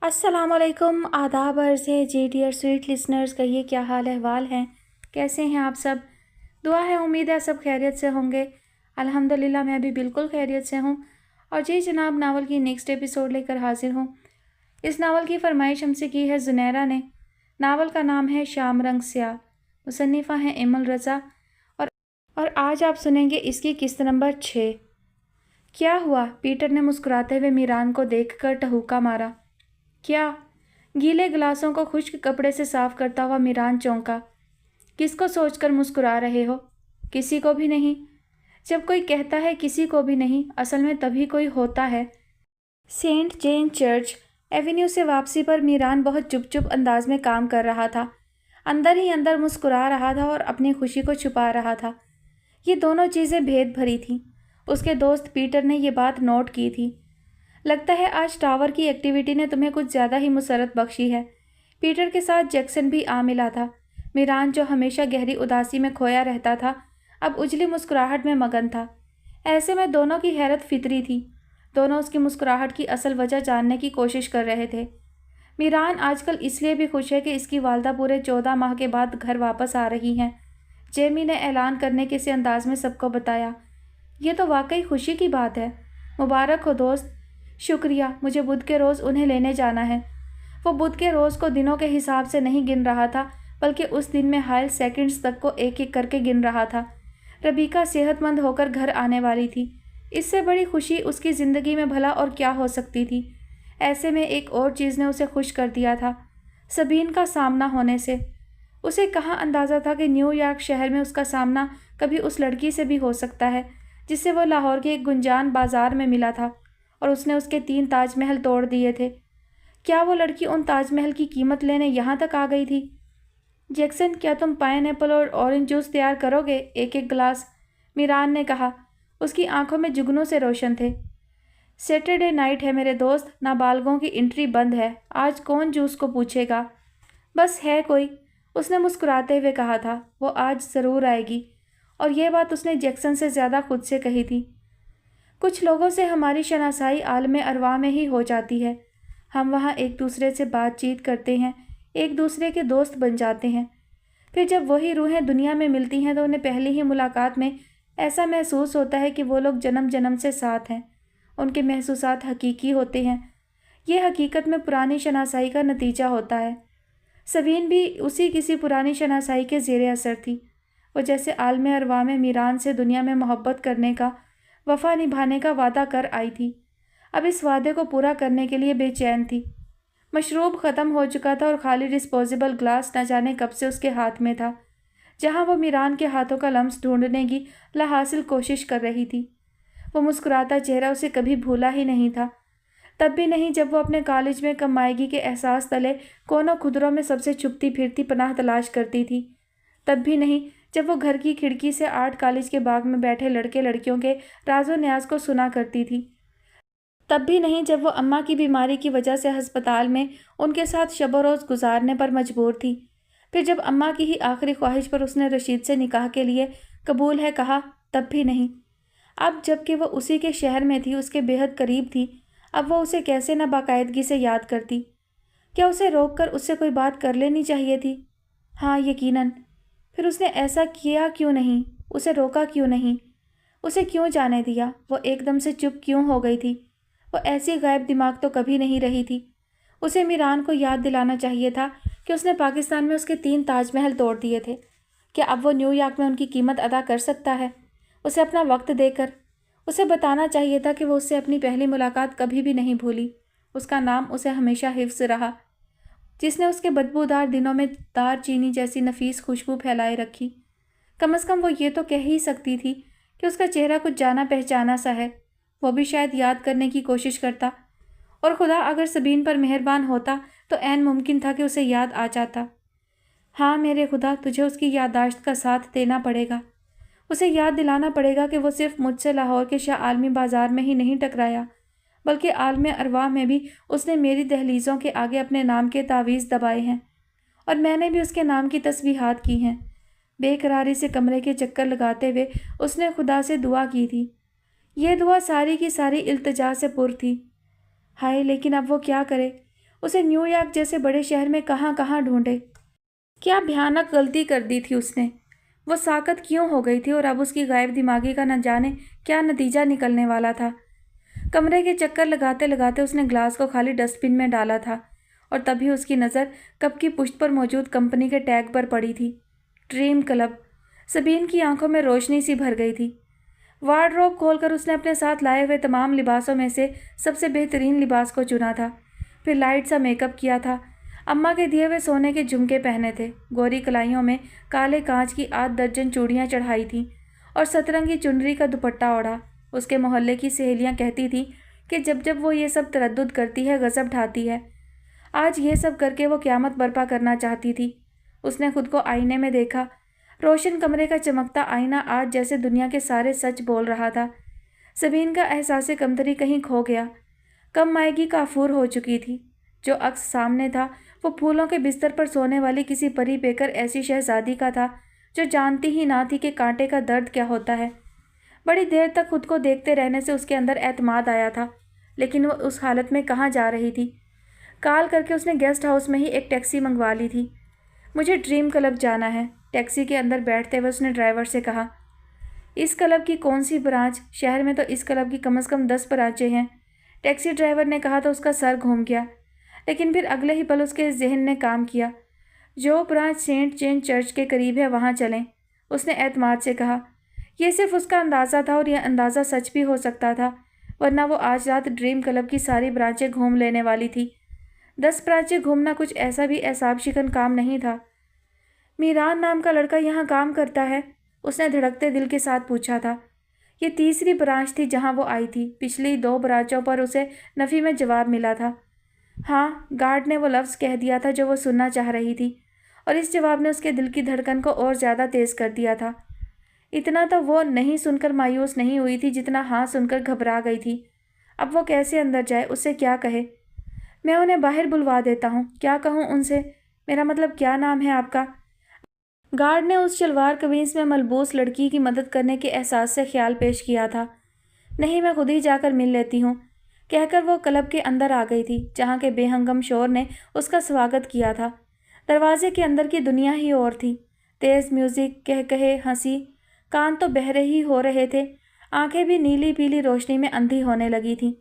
अस्सलाम वालेकुम, आदाब अर्ज़ है जी डियर स्वीट लिसनर्स। कहिए क्या हाल अहवाल हैं, कैसे हैं आप सब। दुआ है, उम्मीद है सब खैरियत से होंगे। अल्हम्दुलिल्लाह मैं भी बिल्कुल खैरियत से हूँ। और जी जनाब, नावल की नेक्स्ट एपिसोड लेकर हाजिर हूँ। इस नावल की फरमाइश हमसे की है ज़ुनैरा ने। नावल का नाम है शाम रंग स्याह। मुसन्निफ़ा हैं इमल रज़ा। और आज आप सुनेंगे इसकी किस्त नंबर 6। क्या हुआ? पीटर ने मुस्कुराते हुए मीरान को देखकर ठहूका मारा। क्या? गीले गिलासों को खुश्क कपड़े से साफ करता हुआ मीरान चौंका। किसको सोचकर मुस्कुरा रहे हो? किसी को भी नहीं। जब कोई कहता है किसी को भी नहीं, असल में तभी कोई होता है। सेंट जेन चर्च एवेन्यू से वापसी पर मीरान बहुत चुप अंदाज में काम कर रहा था। अंदर ही अंदर मुस्कुरा रहा था और अपनी खुशी को छुपा रहा था। ये दोनों चीज़ें भेद भरी थीं। उसके दोस्त पीटर ने ये बात नोट की थी। लगता है आज टावर की एक्टिविटी ने तुम्हें कुछ ज़्यादा ही मुसरत बख्शी है। पीटर के साथ जैक्सन भी आ मिला था। मीरान, जो हमेशा गहरी उदासी में खोया रहता था, अब उजली मुस्कुराहट में मगन था। ऐसे में दोनों की हैरत फितरी थी। दोनों उसकी मुस्कुराहट की असल वजह जानने की कोशिश कर रहे थे। मीरान आजकल इसलिए भी खुश है कि इसकी वालदा पूरे 14 माह के बाद घर वापस आ रही हैं। जेमी ने ऐलान करने के इसी अंदाज में सबको बताया। ये तो वाकई खुशी की बात है। मुबारक हो दोस्त। शुक्रिया। मुझे बुध के रोज़ उन्हें लेने जाना है। वो बुध के रोज़ को दिनों के हिसाब से नहीं गिन रहा था, बल्कि उस दिन में हायल सेकंड्स तक को एक एक करके गिन रहा था। रबीका सेहतमंद होकर घर आने वाली थी। इससे बड़ी खुशी उसकी ज़िंदगी में भला और क्या हो सकती थी। ऐसे में एक और चीज़ ने उसे खुश कर दिया था, सबीन का सामना होने से। उसे कहाँ अंदाज़ा था कि न्यूयॉर्क शहर में उसका सामना कभी उस लड़की से भी हो सकता है जिससे वो लाहौर के एक गुंजान बाजार में मिला था और उसने उसके 3 ताजमहल तोड़ दिए थे। क्या वो लड़की उन ताजमहल की कीमत लेने यहाँ तक आ गई थी? जैक्सन, क्या तुम पाइनएप्पल और ऑरेंज जूस तैयार करोगे? एक एक गिलास, मीरान ने कहा। उसकी आंखों में जुगनू से रोशन थे। सैटरडे नाइट है मेरे दोस्त, नाबालगों की एंट्री बंद है। आज कौन जूस को पूछेगा? बस है कोई, उसने मुस्कुराते हुए कहा था। वो आज ज़रूर आएगी। और यह बात उसने जैक्सन से ज़्यादा खुद से कही थी। कुछ लोगों से हमारी शनासाई आलम अरवा में ही हो जाती है। हम वहाँ एक दूसरे से बातचीत करते हैं, एक दूसरे के दोस्त बन जाते हैं। फिर जब वही रूहें दुनिया में मिलती हैं तो उन्हें पहली ही मुलाकात में ऐसा महसूस होता है कि वो लोग जन्म जन्म से साथ हैं। उनके महसूसात हकीकी होते हैं। ये हकीकत में पुरानी शनासाई का नतीजा होता है। सबीन भी उसी किसी पुरानी शनासाई के ज़ेरे असर थी। वो जैसे आलम अरवा में मीरान से दुनिया में मोहब्बत करने का, वफ़ा निभाने का वादा कर आई थी। अब इस वादे को पूरा करने के लिए बेचैन थी। मशरूब ख़त्म हो चुका था और खाली डिस्पोजेबल ग्लास न जाने कब से उसके हाथ में था, जहाँ वो मीरान के हाथों का लम्स ढूंढने की लाहासिल कोशिश कर रही थी। वो मुस्कुराता चेहरा उसे कभी भूला ही नहीं था। तब भी नहीं जब वो अपने कॉलेज में कमाएगी के एहसास तले कोनों खुदरों में सबसे छुपती फिरती पनाह तलाश करती थी। तब भी नहीं जब वो घर की खिड़की से आर्ट कॉलेज के बाग में बैठे लड़के लड़कियों के राजो न्याज को सुना करती थी। तब भी नहीं जब वो अम्मा की बीमारी की वजह से अस्पताल में उनके साथ शब रोज़ गुजारने पर मजबूर थी। फिर जब अम्मा की ही आखिरी ख्वाहिश पर उसने रशीद से निकाह के लिए कबूल है कहा, तब भी नहीं। अब जबकि वो उसी के शहर में थी, उसके बेहद करीब थी, अब वो उसे कैसे न बाकायदगी से याद करती। क्या उसे रोक कर उससे कोई बात कर लेनी चाहिए थी? हाँ, यकीनन। फिर उसने ऐसा किया क्यों नहीं? उसे रोका क्यों नहीं? उसे क्यों जाने दिया? वो एकदम से चुप क्यों हो गई थी? वो ऐसी गायब दिमाग तो कभी नहीं रही थी। उसे मीरान को याद दिलाना चाहिए था कि उसने पाकिस्तान में उसके 3 ताजमहल तोड़ दिए थे। क्या अब वो न्यूयॉर्क में उनकी कीमत अदा कर सकता है? उसे अपना वक्त देकर उसे बताना चाहिए था कि वो उससे अपनी पहली मुलाकात कभी भी नहीं भूली। उसका नाम उसे हमेशा हिफ्ज़ रहा, जिसने उसके बदबूदार दिनों में दार चीनी जैसी नफीस खुशबू फैलाए रखी। कम से कम वो ये तो कह ही सकती थी कि उसका चेहरा कुछ जाना पहचाना सा है। वो भी शायद याद करने की कोशिश करता, और खुदा अगर सबीन पर मेहरबान होता तो ऐन मुमकिन था कि उसे याद आ जाता। हाँ मेरे खुदा, तुझे उसकी याददाश्त का साथ देना पड़ेगा। उसे याद दिलाना पड़ेगा कि वो सिर्फ मुझसे लाहौर के शाह आलमी बाज़ार में ही नहीं टकराया, बल्कि आलम अरवा में भी उसने मेरी दहलीज़ों के आगे अपने नाम के तावीज़ दबाए हैं, और मैंने भी उसके नाम की तस्बीहात की हैं। बेकरारी से कमरे के चक्कर लगाते हुए उसने खुदा से दुआ की थी। ये दुआ सारी की सारी इल्तिजा से पुर थी। हाय, लेकिन अब वो क्या करे? उसे न्यूयॉर्क जैसे बड़े शहर में कहाँ कहाँ ढूंढे। क्या भयानक गलती कर दी थी उसने। वो साकत क्यों हो गई थी और अब उसकी गायब दिमागी का न जाने क्या नतीजा निकलने वाला था। कमरे के चक्कर लगाते लगाते उसने ग्लास को खाली डस्टबिन में डाला था और तभी उसकी नज़र कप की पुष्ट पर मौजूद कंपनी के टैग पर पड़ी थी, ड्रीम क्लब। सबीन की आंखों में रोशनी सी भर गई थी। वार्डरोब खोलकर उसने अपने साथ लाए हुए तमाम लिबासों में से सबसे बेहतरीन लिबास को चुना था। फिर लाइट सा मेकअप किया था। अम्मा के दिए हुए सोने के झुमके पहने थे, गोरी कलाइयों में काले कांच की 8 दर्जन चूड़ियाँ चढ़ाई थीं और सतरंगी चुनरी का दुपट्टा ओढ़ा। उसके मोहल्ले की सहेलियाँ कहती थीं कि जब जब वो ये सब तरद्दुद करती है, गज़ब ढाती है। आज ये सब करके वो क़यामत बर्पा करना चाहती थी। उसने खुद को आईने में देखा। रोशन कमरे का चमकता आईना आज जैसे दुनिया के सारे सच बोल रहा था। सबीन का एहसास कमतरी कहीं खो गया। कम मायगी काफूर हो चुकी थी। जो अक्स सामने था वो फूलों के बिस्तर पर सोने वाली किसी परी पेकर ऐसी शहजादी का था जो जानती ही ना थी कि कांटे का दर्द क्या होता है। बड़ी देर तक खुद को देखते रहने से उसके अंदर एतमाद आया था, लेकिन वो उस हालत में कहाँ जा रही थी। कॉल करके उसने गेस्ट हाउस में ही एक टैक्सी मंगवा ली थी। मुझे ड्रीम क्लब जाना है। टैक्सी के अंदर बैठते हुए उसने ड्राइवर से कहा। इस क्लब की कौन सी ब्रांच? शहर में तो इस क्लब की कम से कम 10 ब्रांचें हैं। टैक्सी ड्राइवर ने कहा तो उसका सर घूम गया, लेकिन फिर अगले ही पल उसके जहन ने काम किया। जो ब्रांच सेंट जेन चर्च के करीब है वहाँ चलें, उसने एतमाद से कहा। यह सिर्फ उसका अंदाज़ा था और यह अंदाज़ा सच भी हो सकता था, वरना वो आज रात ड्रीम क्लब की सारी ब्रांचें घूम लेने वाली थी। 10 ब्रांचें घूमना कुछ ऐसा भी एसाब शिकन काम नहीं था। मीरान नाम का लड़का यहाँ काम करता है? उसने धड़कते दिल के साथ पूछा था। ये तीसरी ब्रांच थी जहाँ वो आई थी। पिछली 2 ब्रांचों पर उसे नफ़ी में जवाब मिला था। हाँ, गार्ड ने वो लफ्ज़ कह दिया था जो वो सुनना चाह रही थी, और इस जवाब ने उसके दिल की धड़कन को और ज़्यादा तेज़ कर दिया था। इतना तो वो नहीं सुनकर मायूस नहीं हुई थी जितना हाँ सुनकर घबरा गई थी। अब वो कैसे अंदर जाए, उससे क्या कहे? मैं उन्हें बाहर बुलवा देता हूँ। क्या कहूँ उनसे? मेरा मतलब क्या नाम है आपका? गार्ड ने उस शलवार कमीज में मलबूस लड़की की मदद करने के एहसास से ख्याल पेश किया था। नहीं, मैं खुद ही जाकर मिल लेती हूँ, कहकर वो क्लब के अंदर आ गई थी, जहाँ के बेहंगम शोर ने उसका स्वागत किया था। दरवाजे के अंदर की दुनिया ही और थी। तेज़ म्यूज़िक, कह कहे, हंसी, कान तो बहरे ही हो रहे थे, आंखें भी नीली पीली रोशनी में अंधी होने लगी थीं।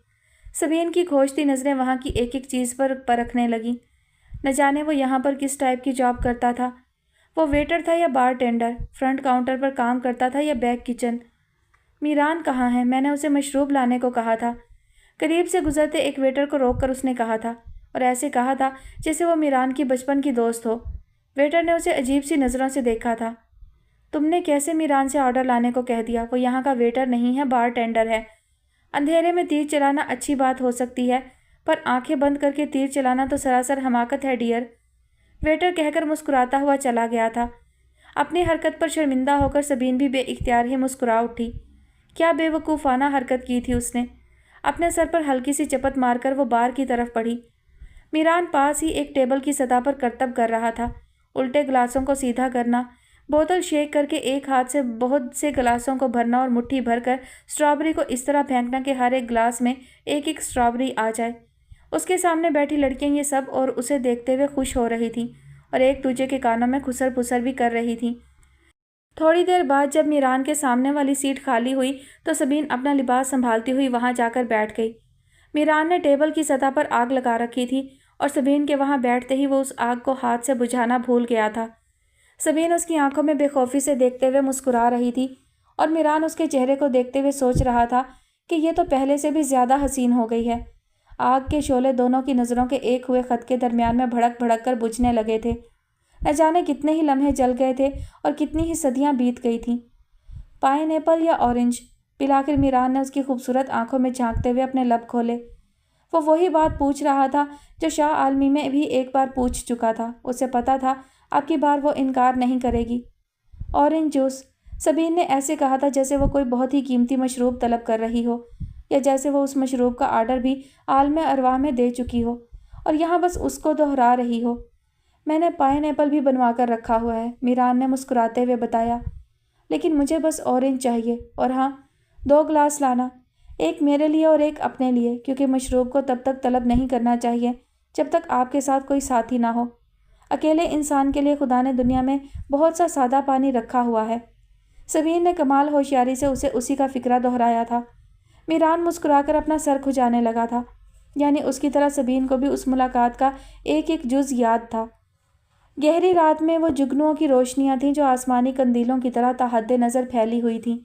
सबीन की खोजती नज़रें वहाँ की एक एक चीज़ पर परखने लगीं। न जाने वो यहाँ पर किस टाइप की जॉब करता था। वो वेटर था या बारटेंडर, फ्रंट काउंटर पर काम करता था या बैक किचन। मीरान कहाँ है? मैंने उसे मशरूब लाने को कहा था। करीब से गुजरते एक वेटर को रोककर उसने कहा था, और ऐसे कहा था जैसे वो मीरान की बचपन की दोस्त हो। वेटर ने उसे अजीब सी नज़रों से देखा था। तुमने कैसे मीरान से ऑर्डर लाने को कह दिया? वो यहाँ का वेटर नहीं है, बारटेंडर है। अंधेरे में तीर चलाना अच्छी बात हो सकती है, पर आंखें बंद करके तीर चलाना तो सरासर हमाकत है डियर। वेटर कहकर मुस्कुराता हुआ चला गया था। अपनी हरकत पर शर्मिंदा होकर सबीन भी बेइख्तियार ही मुस्कुरा उठी। क्या बेवकूफ़ाना हरकत की थी उसने। अपने सर पर हल्की सी चपत मारकर वो बार की तरफ बढ़ी। मीरान पास ही एक टेबल की सतह पर करतब कर रहा था। उल्टे गिलासों को सीधा करना, बोतल शेक करके एक हाथ से बहुत से गिलासों को भरना और मुट्ठी भरकर स्ट्रॉबेरी को इस तरह फेंकना कि हर एक गिलास में एक एक स्ट्रॉबेरी आ जाए। उसके सामने बैठी लड़कियां ये सब और उसे देखते हुए खुश हो रही थीं और एक दूसरे के कानों में खुसर पुसर भी कर रही थीं। थोड़ी देर बाद जब मीरान के सामने वाली सीट खाली हुई तो सबीन अपना लिबास संभालती हुई वहां जाकर बैठ गई। मीरान ने टेबल की सतह पर आग लगा रखी थी और सबीन के वहां बैठते ही वो उस आग को हाथ से बुझाना भूल गया था। सबीन उसकी आंखों में बेखौफी से देखते हुए मुस्कुरा रही थी और मीरान उसके चेहरे को देखते हुए सोच रहा था कि ये तो पहले से भी ज़्यादा हसीन हो गई है। आग के शोले दोनों की नज़रों के एक हुए खत के दरमियान में भड़क भड़क कर बुझने लगे थे। न जाने कितने ही लम्हे जल गए थे और कितनी ही सदियां बीत गई थीं। पाइनएप्पल या ऑरेंज? पिलाकर मीरान ने उसकी खूबसूरत आंखों में झांकते हुए अपने लब खोले। वो वही बात पूछ रहा था जो शाह आलमी में भी एक बार पूछ चुका था। उसे पता था अब की बार वो इनकार नहीं करेगी। Orange juice? सबीन ने ऐसे कहा था जैसे वो कोई बहुत ही कीमती मशरूब तलब कर रही हो, या जैसे वो उस मशरूब का आर्डर भी आलम अरवाह में दे चुकी हो और यहाँ बस उसको दोहरा रही हो। मैंने पाइनएप्पल भी बनवा कर रखा हुआ है, मीरान ने मुस्कुराते हुए बताया। लेकिन मुझे बस ऑरेंज चाहिए, और हाँ, 2 गिलास लाना, एक मेरे लिए और एक अपने लिए, क्योंकि मशरूब को तब तक तलब नहीं करना चाहिए جب تک آپ کے ساتھ کوئی ساتھی نہ ہو۔ اکیلے انسان کے لیے خدا نے دنیا میں بہت سا سادہ پانی رکھا ہوا ہے۔ سبین نے کمال ہوشیاری سے اسے اسی کا فکرہ دہرایا تھا۔ میران مسکرا کر اپنا سر کھجانے لگا تھا، یعنی اس کی طرح سبین کو بھی اس ملاقات کا ایک ایک جز یاد تھا۔ گہری رات میں وہ جگنوؤں کی روشنیاں تھیں جو آسمانی قندیلوں کی طرح تحت نظر پھیلی ہوئی تھیں۔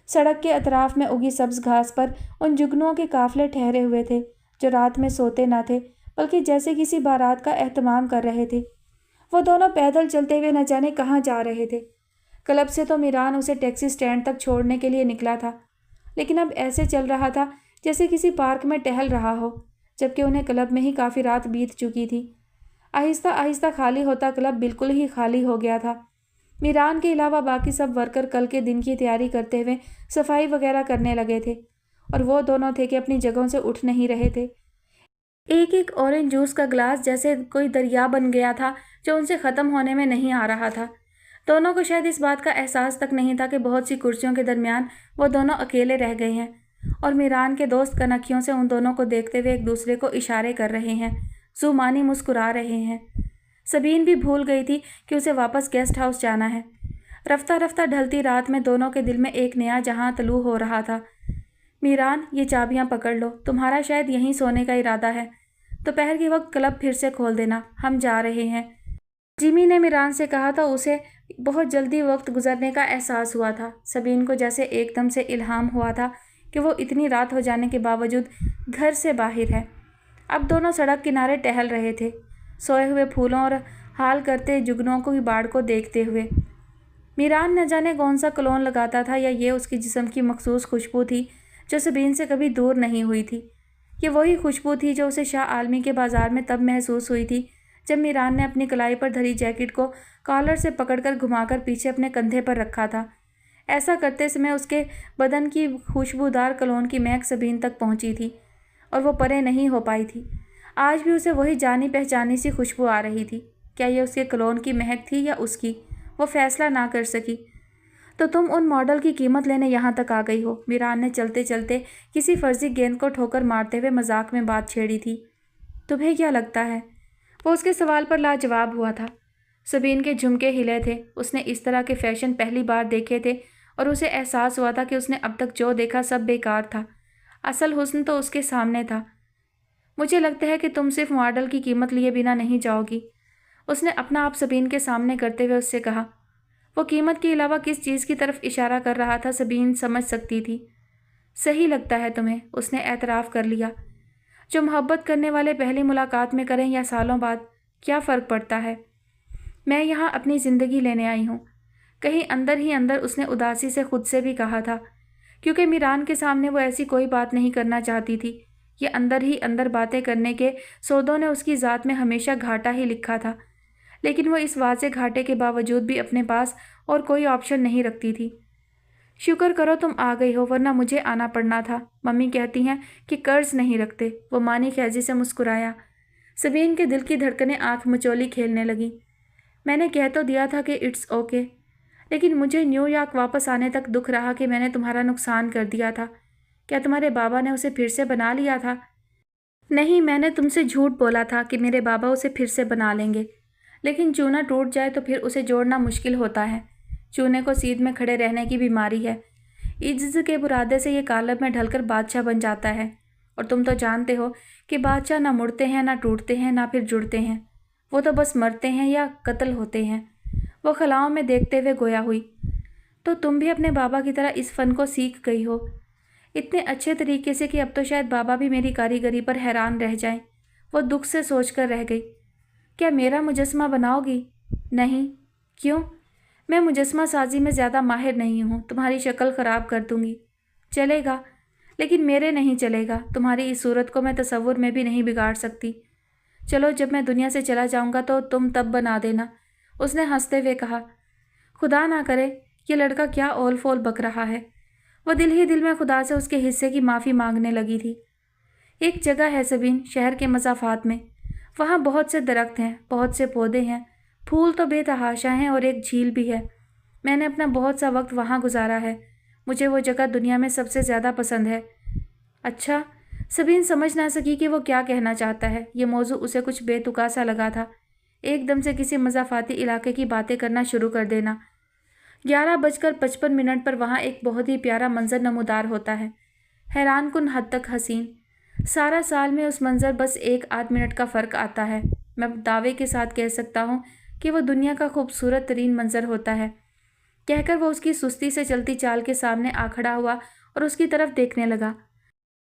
سڑک کے اطراف میں اگی سبز گھاس پر ان جگنوؤں کے قافلے ٹھہرے ہوئے تھے جو رات میں سوتے نہ تھے بلکہ جیسے کسی بارات کا اہتمام کر رہے تھے۔ وہ دونوں پیدل چلتے ہوئے نہ جانے کہاں جا رہے تھے۔ کلب سے تو میران اسے ٹیکسی سٹینڈ تک چھوڑنے کے لیے نکلا تھا، لیکن اب ایسے چل رہا تھا جیسے کسی پارک میں ٹہل رہا ہو، جبکہ انہیں کلب میں ہی کافی رات بیت چکی تھی۔ آہستہ آہستہ خالی ہوتا کلب بالکل ہی خالی ہو گیا تھا۔ میران کے علاوہ باقی سب ورکر کل کے دن کی تیاری کرتے ہوئے صفائی وغیرہ کرنے لگے تھے، اور وہ دونوں تھے کہ اپنی جگہوں سے اٹھ نہیں رہے تھے۔ ایک ایک اورنج جوس کا گلاس جیسے کوئی دریا بن گیا تھا جو ان سے ختم ہونے میں نہیں آ رہا تھا۔ دونوں کو شاید اس بات کا احساس تک نہیں تھا کہ بہت سی کرسیوں کے درمیان وہ دونوں اکیلے رہ گئے ہیں، اور میران کے دوست کنکھیوں سے ان دونوں کو دیکھتے ہوئے ایک دوسرے کو اشارے کر رہے ہیں، زومانی مسکرا رہے ہیں۔ سبین بھی بھول گئی تھی کہ اسے واپس گیسٹ ہاؤس جانا ہے۔ رفتہ رفتہ ڈھلتی رات میں دونوں کے دل میں ایک نیا جہاں طلوع ہو رہا تھا۔ میران، یہ چابیاں پکڑ لو، تمہارا شاید یہیں سونے کا ارادہ ہے۔ دوپہر کے وقت کلب پھر سے کھول دینا، ہم جا رہے ہیں۔ جیمی نے میران سے کہا تو اسے بہت جلدی وقت گزرنے کا احساس ہوا تھا۔ سبین کو جیسے ایک دم سے الہام ہوا تھا کہ وہ اتنی رات ہو جانے کے باوجود گھر سے باہر ہے۔ اب دونوں سڑک کنارے ٹہل رہے تھے، سوئے ہوئے پھولوں اور حال کرتے جگنوں کی باڑ کو دیکھتے ہوئے۔ میران نہ جانے کون سا کلون لگاتا تھا، یا یہ اس کی جسم کی مخصوص خوشبو تھی جو سبین سے کبھی دور نہیں ہوئی تھی۔ یہ وہی خوشبو تھی جو اسے شاہ عالمی کے بازار میں تب محسوس ہوئی تھی جب میران نے اپنی کلائی پر دھری جیکٹ کو کالر سے پکڑ کر گھما کر پیچھے اپنے کندھے پر رکھا تھا۔ ایسا کرتے سمے اس کے بدن کی خوشبودار کلون کی مہک سبین تک پہنچی تھی، اور وہ پرے نہیں ہو پائی تھی۔ آج بھی اسے وہی جانی پہچانی سی خوشبو آ رہی تھی۔ کیا یہ اس کے کلون کی مہک تھی یا اس کی؟ وہ فیصلہ نہ کر سکی۔ تو تم ان ماڈل کی قیمت لینے یہاں تک آ گئی ہو؟ میران نے چلتے چلتے کسی فرضی گیند کو ٹھوکر مارتے ہوئے مذاق میں بات چھیڑی تھی۔ تمہیں کیا لگتا ہے؟ وہ اس کے سوال پر لاجواب ہوا تھا۔ سبین کے جھمکے ہلے تھے۔ اس نے اس طرح کے فیشن پہلی بار دیکھے تھے، اور اسے احساس ہوا تھا کہ اس نے اب تک جو دیکھا سب بیکار تھا۔ اصل حسن تو اس کے سامنے تھا۔ مجھے لگتا ہے کہ تم صرف ماڈل کی قیمت لیے بنا نہیں جاؤ گی، اس نے اپنا آپ سبین کے سامنے کرتے ہوئے اس سے کہا۔ وہ قیمت کے علاوہ کس چیز کی طرف اشارہ کر رہا تھا سبین سمجھ سکتی تھی۔ صحیح لگتا ہے تمہیں، اس نے اعتراف کر لیا۔ جو محبت کرنے والے پہلی ملاقات میں کریں یا سالوں بعد، کیا فرق پڑتا ہے؟ میں یہاں اپنی زندگی لینے آئی ہوں، کہیں اندر ہی اندر اس نے اداسی سے خود سے بھی کہا تھا، کیونکہ میران کے سامنے وہ ایسی کوئی بات نہیں کرنا چاہتی تھی۔ یہ اندر ہی اندر باتیں کرنے کے سودوں نے اس کی ذات میں ہمیشہ گھاٹا ہی لکھا تھا، لیکن وہ اس واضح گھاٹے کے باوجود بھی اپنے پاس اور کوئی آپشن نہیں رکھتی تھی۔ شکر کرو تم آ گئی ہو، ورنہ مجھے آنا پڑنا تھا۔ ممی کہتی ہیں کہ قرض نہیں رکھتے۔ وہ مانی خیزی سے مسکرایا۔ سبین کے دل کی دھڑکنیں آنکھ مچولی کھیلنے لگیں۔ میں نے کہہ تو دیا تھا کہ اٹس اوکے، لیکن مجھے نیو یارک واپس آنے تک دکھ رہا کہ میں نے تمہارا نقصان کر دیا تھا۔ کیا تمہارے بابا نے اسے پھر سے بنا لیا تھا؟ نہیں، میں نے تم سے جھوٹ بولا تھا کہ میرے بابا اسے پھر سے بنا لیں گے، لیکن چونا ٹوٹ جائے تو پھر اسے جوڑنا مشکل ہوتا ہے۔ چونے کو سیدھ میں کھڑے رہنے کی بیماری ہے۔ عجز کے برادے سے یہ کالب میں ڈھل کر بادشاہ بن جاتا ہے، اور تم تو جانتے ہو کہ بادشاہ نہ مڑتے ہیں، نہ ٹوٹتے ہیں، نہ پھر جڑتے ہیں، وہ تو بس مرتے ہیں یا قتل ہوتے ہیں۔ وہ خلاؤں میں دیکھتے ہوئے گویا ہوئی۔ تو تم بھی اپنے بابا کی طرح اس فن کو سیکھ گئی ہو، اتنے اچھے طریقے سے کہ اب تو شاید بابا بھی میری کاریگری پر حیران رہ جائیں۔ وہ دکھ سے سوچ کر رہ گئی۔ کیا میرا مجسمہ بناؤ گی؟ نہیں۔ کیوں؟ میں مجسمہ سازی میں زیادہ ماہر نہیں ہوں، تمہاری شکل خراب کر دوں گی۔ چلے گا، لیکن میرے نہیں چلے گا۔ تمہاری اس صورت کو میں تصور میں بھی نہیں بگاڑ سکتی۔ چلو، جب میں دنیا سے چلا جاؤں گا تو تم تب بنا دینا، اس نے ہنستے ہوئے کہا۔ خدا نہ کرے، یہ لڑکا کیا اول فول بک رہا ہے۔ وہ دل ہی دل میں خدا سے اس کے حصے کی معافی مانگنے لگی تھی۔ ایک جگہ ہے سبین، شہر کے مضافات میں، وہاں بہت سے درخت ہیں، بہت سے پودے ہیں، پھول تو بے تحاشا ہیں، اور ایک جھیل بھی ہے۔ میں نے اپنا بہت سا وقت وہاں گزارا ہے، مجھے وہ جگہ دنیا میں سب سے زیادہ پسند ہے۔ اچھا، सबीन समझ ना सकी कि वो क्या कहना चाहता है। ये मौजू उसे कुछ बेतुका सा लगा था। एकदम से किसी मज़ाफ़ाती इलाके की बातें करना शुरू कर देना। 11:55 पर वहाँ एक बहुत ही प्यारा मंजर नमूदार होता है, हैरान कुन हद तक हसीन। सारा साल में उस मंजर बस 1-8 मिनट का फ़र्क आता है। मैं दावे के साथ कह सकता हूँ कि वो दुनिया का खूबसूरत तरीन मंजर होता है। कहकर वो उसकी सुस्ती से चलती चाल के सामने आ खड़ा हुआ और उसकी तरफ देखने लगा।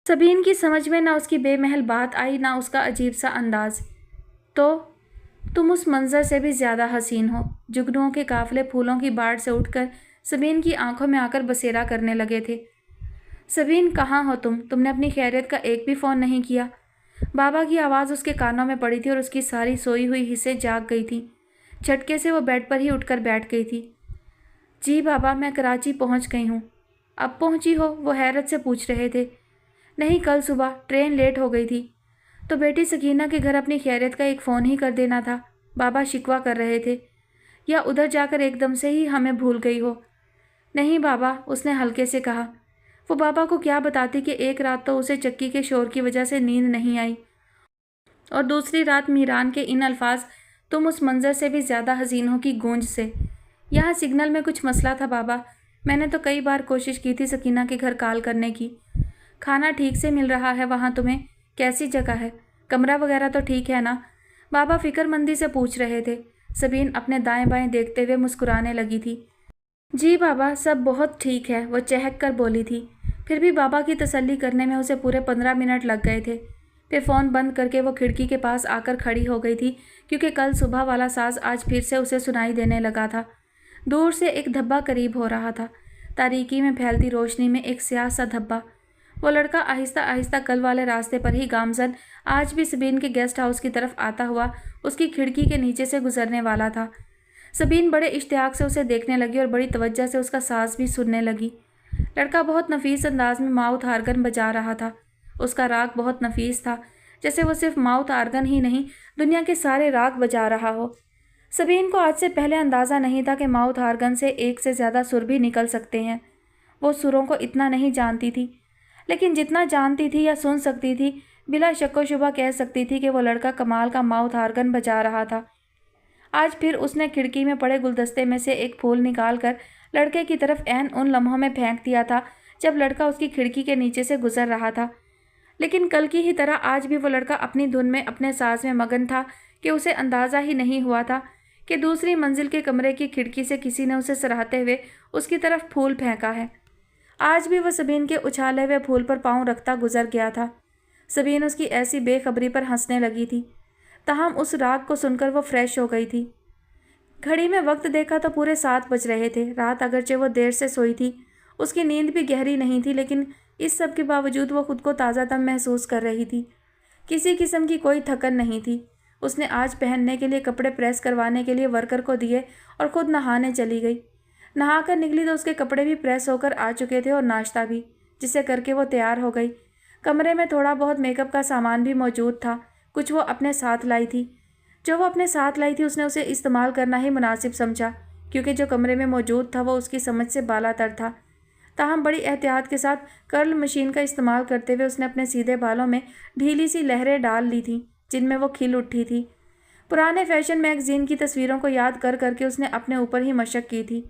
सबीन की समझ में ना उसकी बेमहल बात आई, ना उसका अजीब सा अंदाज। तो तुम उस मंजर से भी ज़्यादा हसीन हो। जुगनुओं के काफिले फूलों की बाढ़ से उठकर सबीन की आंखों में आकर बसेरा करने लगे थे। सबीन, कहाँ हो तुम? तुमने अपनी खैरियत का एक भी फ़ोन नहीं किया। बाबा की आवाज़ उसके कानों में पड़ी थी और उसकी सारी सोई हुई हिस्सें जाग गई थी। झटके से वो बेड पर ही उठकर बैठ गई थी। जी बाबा, मैं कराची पहुंच गई हूँ। अब पहुंची हो? वो हैरत से पूछ रहे थे। नहीं, कल सुबह ट्रेन लेट हो गई थी। तो बेटी सकीना के घर अपनी खैरियत का एक फ़ोन ही कर देना था, बाबा शिकवा कर रहे थे। या उधर जाकर एकदम से ही हमें भूल गई हो? नहीं बाबा, उसने हल्के से कहा। वो बाबा को क्या बताती कि एक रात तो उसे चक्की के शोर की वजह से नींद नहीं आई, और दूसरी रात मीरान के इन अल्फाज, तुम उस मंजर से भी ज़्यादा हसीन हो, की गूंज से। यहाँ सिग्नल में कुछ मसला था बाबा। मैंने तो कई बार कोशिश की थी सकीना के घर कॉल करने की। खाना ठीक से मिल रहा है वहाँ तुम्हें? कैसी जगह है? कमरा वगैरह तो ठीक है ना? बाबा फिक्रमंदी से पूछ रहे थे। सबीन अपने दाएं बाएं देखते हुए मुस्कुराने लगी थी। जी बाबा, सब बहुत ठीक है, वो चहक कर बोली थी। फिर भी बाबा की तसल्ली करने में उसे पूरे 15 मिनट लग गए थे। फिर फ़ोन बंद करके वो खिड़की के पास आकर खड़ी हो गई थी, क्योंकि कल सुबह वाला साज आज फिर से उसे सुनाई देने लगा था। दूर से एक धब्बा करीब हो रहा था, तारीकी में फैलती रोशनी में एक स्याह सा धब्बा। वो लड़का आहिस्ता आहिस्ता कल वाले रास्ते पर ही गामजन आज भी सबीन के गेस्ट हाउस की तरफ आता हुआ उसकी खिड़की के नीचे से गुजरने वाला था। सबीन बड़े इश्तियाक से उसे देखने लगी और बड़ी तवज्जो से उसका साज भी सुनने लगी। लड़का बहुत नफीस अंदाज में माउथ आर्गन बजा रहा था। उसका राग बहुत नफीस था, जैसे वो सिर्फ माउथ आर्गन ही नहीं, दुनिया के सारे राग बजा रहा हो। सबीन को आज से पहले अंदाज़ा नहीं था कि माउथ आर्गन से एक से ज़्यादा सुर भी निकल सकते हैं। वो सुरों को इतना नहीं जानती थी, लेकिन जितना जानती थी या सुन सकती थी, बिला शक्को शुबा कह सकती थी कि वो लड़का कमाल का माउथ आर्गन बजा रहा था। आज फिर उसने खिड़की में पड़े गुलदस्ते में से एक फूल निकालकर लड़के की तरफ ऐन उन लम्हों में फेंक दिया था जब लड़का उसकी खिड़की के नीचे से गुजर रहा था। लेकिन कल की ही तरह आज भी वो लड़का अपनी धुन में, अपने साज में मगन था कि उसे अंदाज़ा ही नहीं हुआ था कि दूसरी मंजिल के कमरे की खिड़की से किसी ने उसे सराहते हुए उसकी तरफ फूल फेंका है। आज भी वह सबीन के उछाले हुए फूल पर पाँव रखता गुजर गया था। सबीन उसकी ऐसी बेखबरी पर हंसने लगी थी। ताहम उस राग को सुनकर वो फ्रेश हो गई थी। घड़ी में वक्त देखा तो पूरे 7 बज रहे थे। रात अगरचे वो देर से सोई थी, उसकी नींद भी गहरी नहीं थी, लेकिन इस सब के बावजूद वो खुद को ताज़ादम महसूस कर रही थी। किसी किस्म की कोई थकन नहीं थी। उसने आज पहनने के लिए कपड़े प्रेस करवाने के लिए वर्कर को दिए और ख़ुद नहाने चली गई। नहा कर निकली तो उसके कपड़े भी प्रेस होकर आ चुके थे और नाश्ता भी, जिसे करके वो तैयार हो गई। कमरे में थोड़ा बहुत मेकअप का सामान भी मौजूद था। कुछ वो अपने साथ लाई थी। जो वो अपने साथ लाई थी उसने उसे इस्तेमाल करना ही मुनासिब समझा, क्योंकि जो कमरे में मौजूद था वो उसकी समझ से बालातर था। ताहम बड़ी एहतियात के साथ कर्ल मशीन का इस्तेमाल करते हुए उसने अपने सीधे बालों में ढीली सी लहरें डाल ली थीं, जिनमें वो खिल उठी थी। पुराने फैशन मैगजीन की तस्वीरों को याद कर करके उसने अपने ऊपर ही मशक की थी।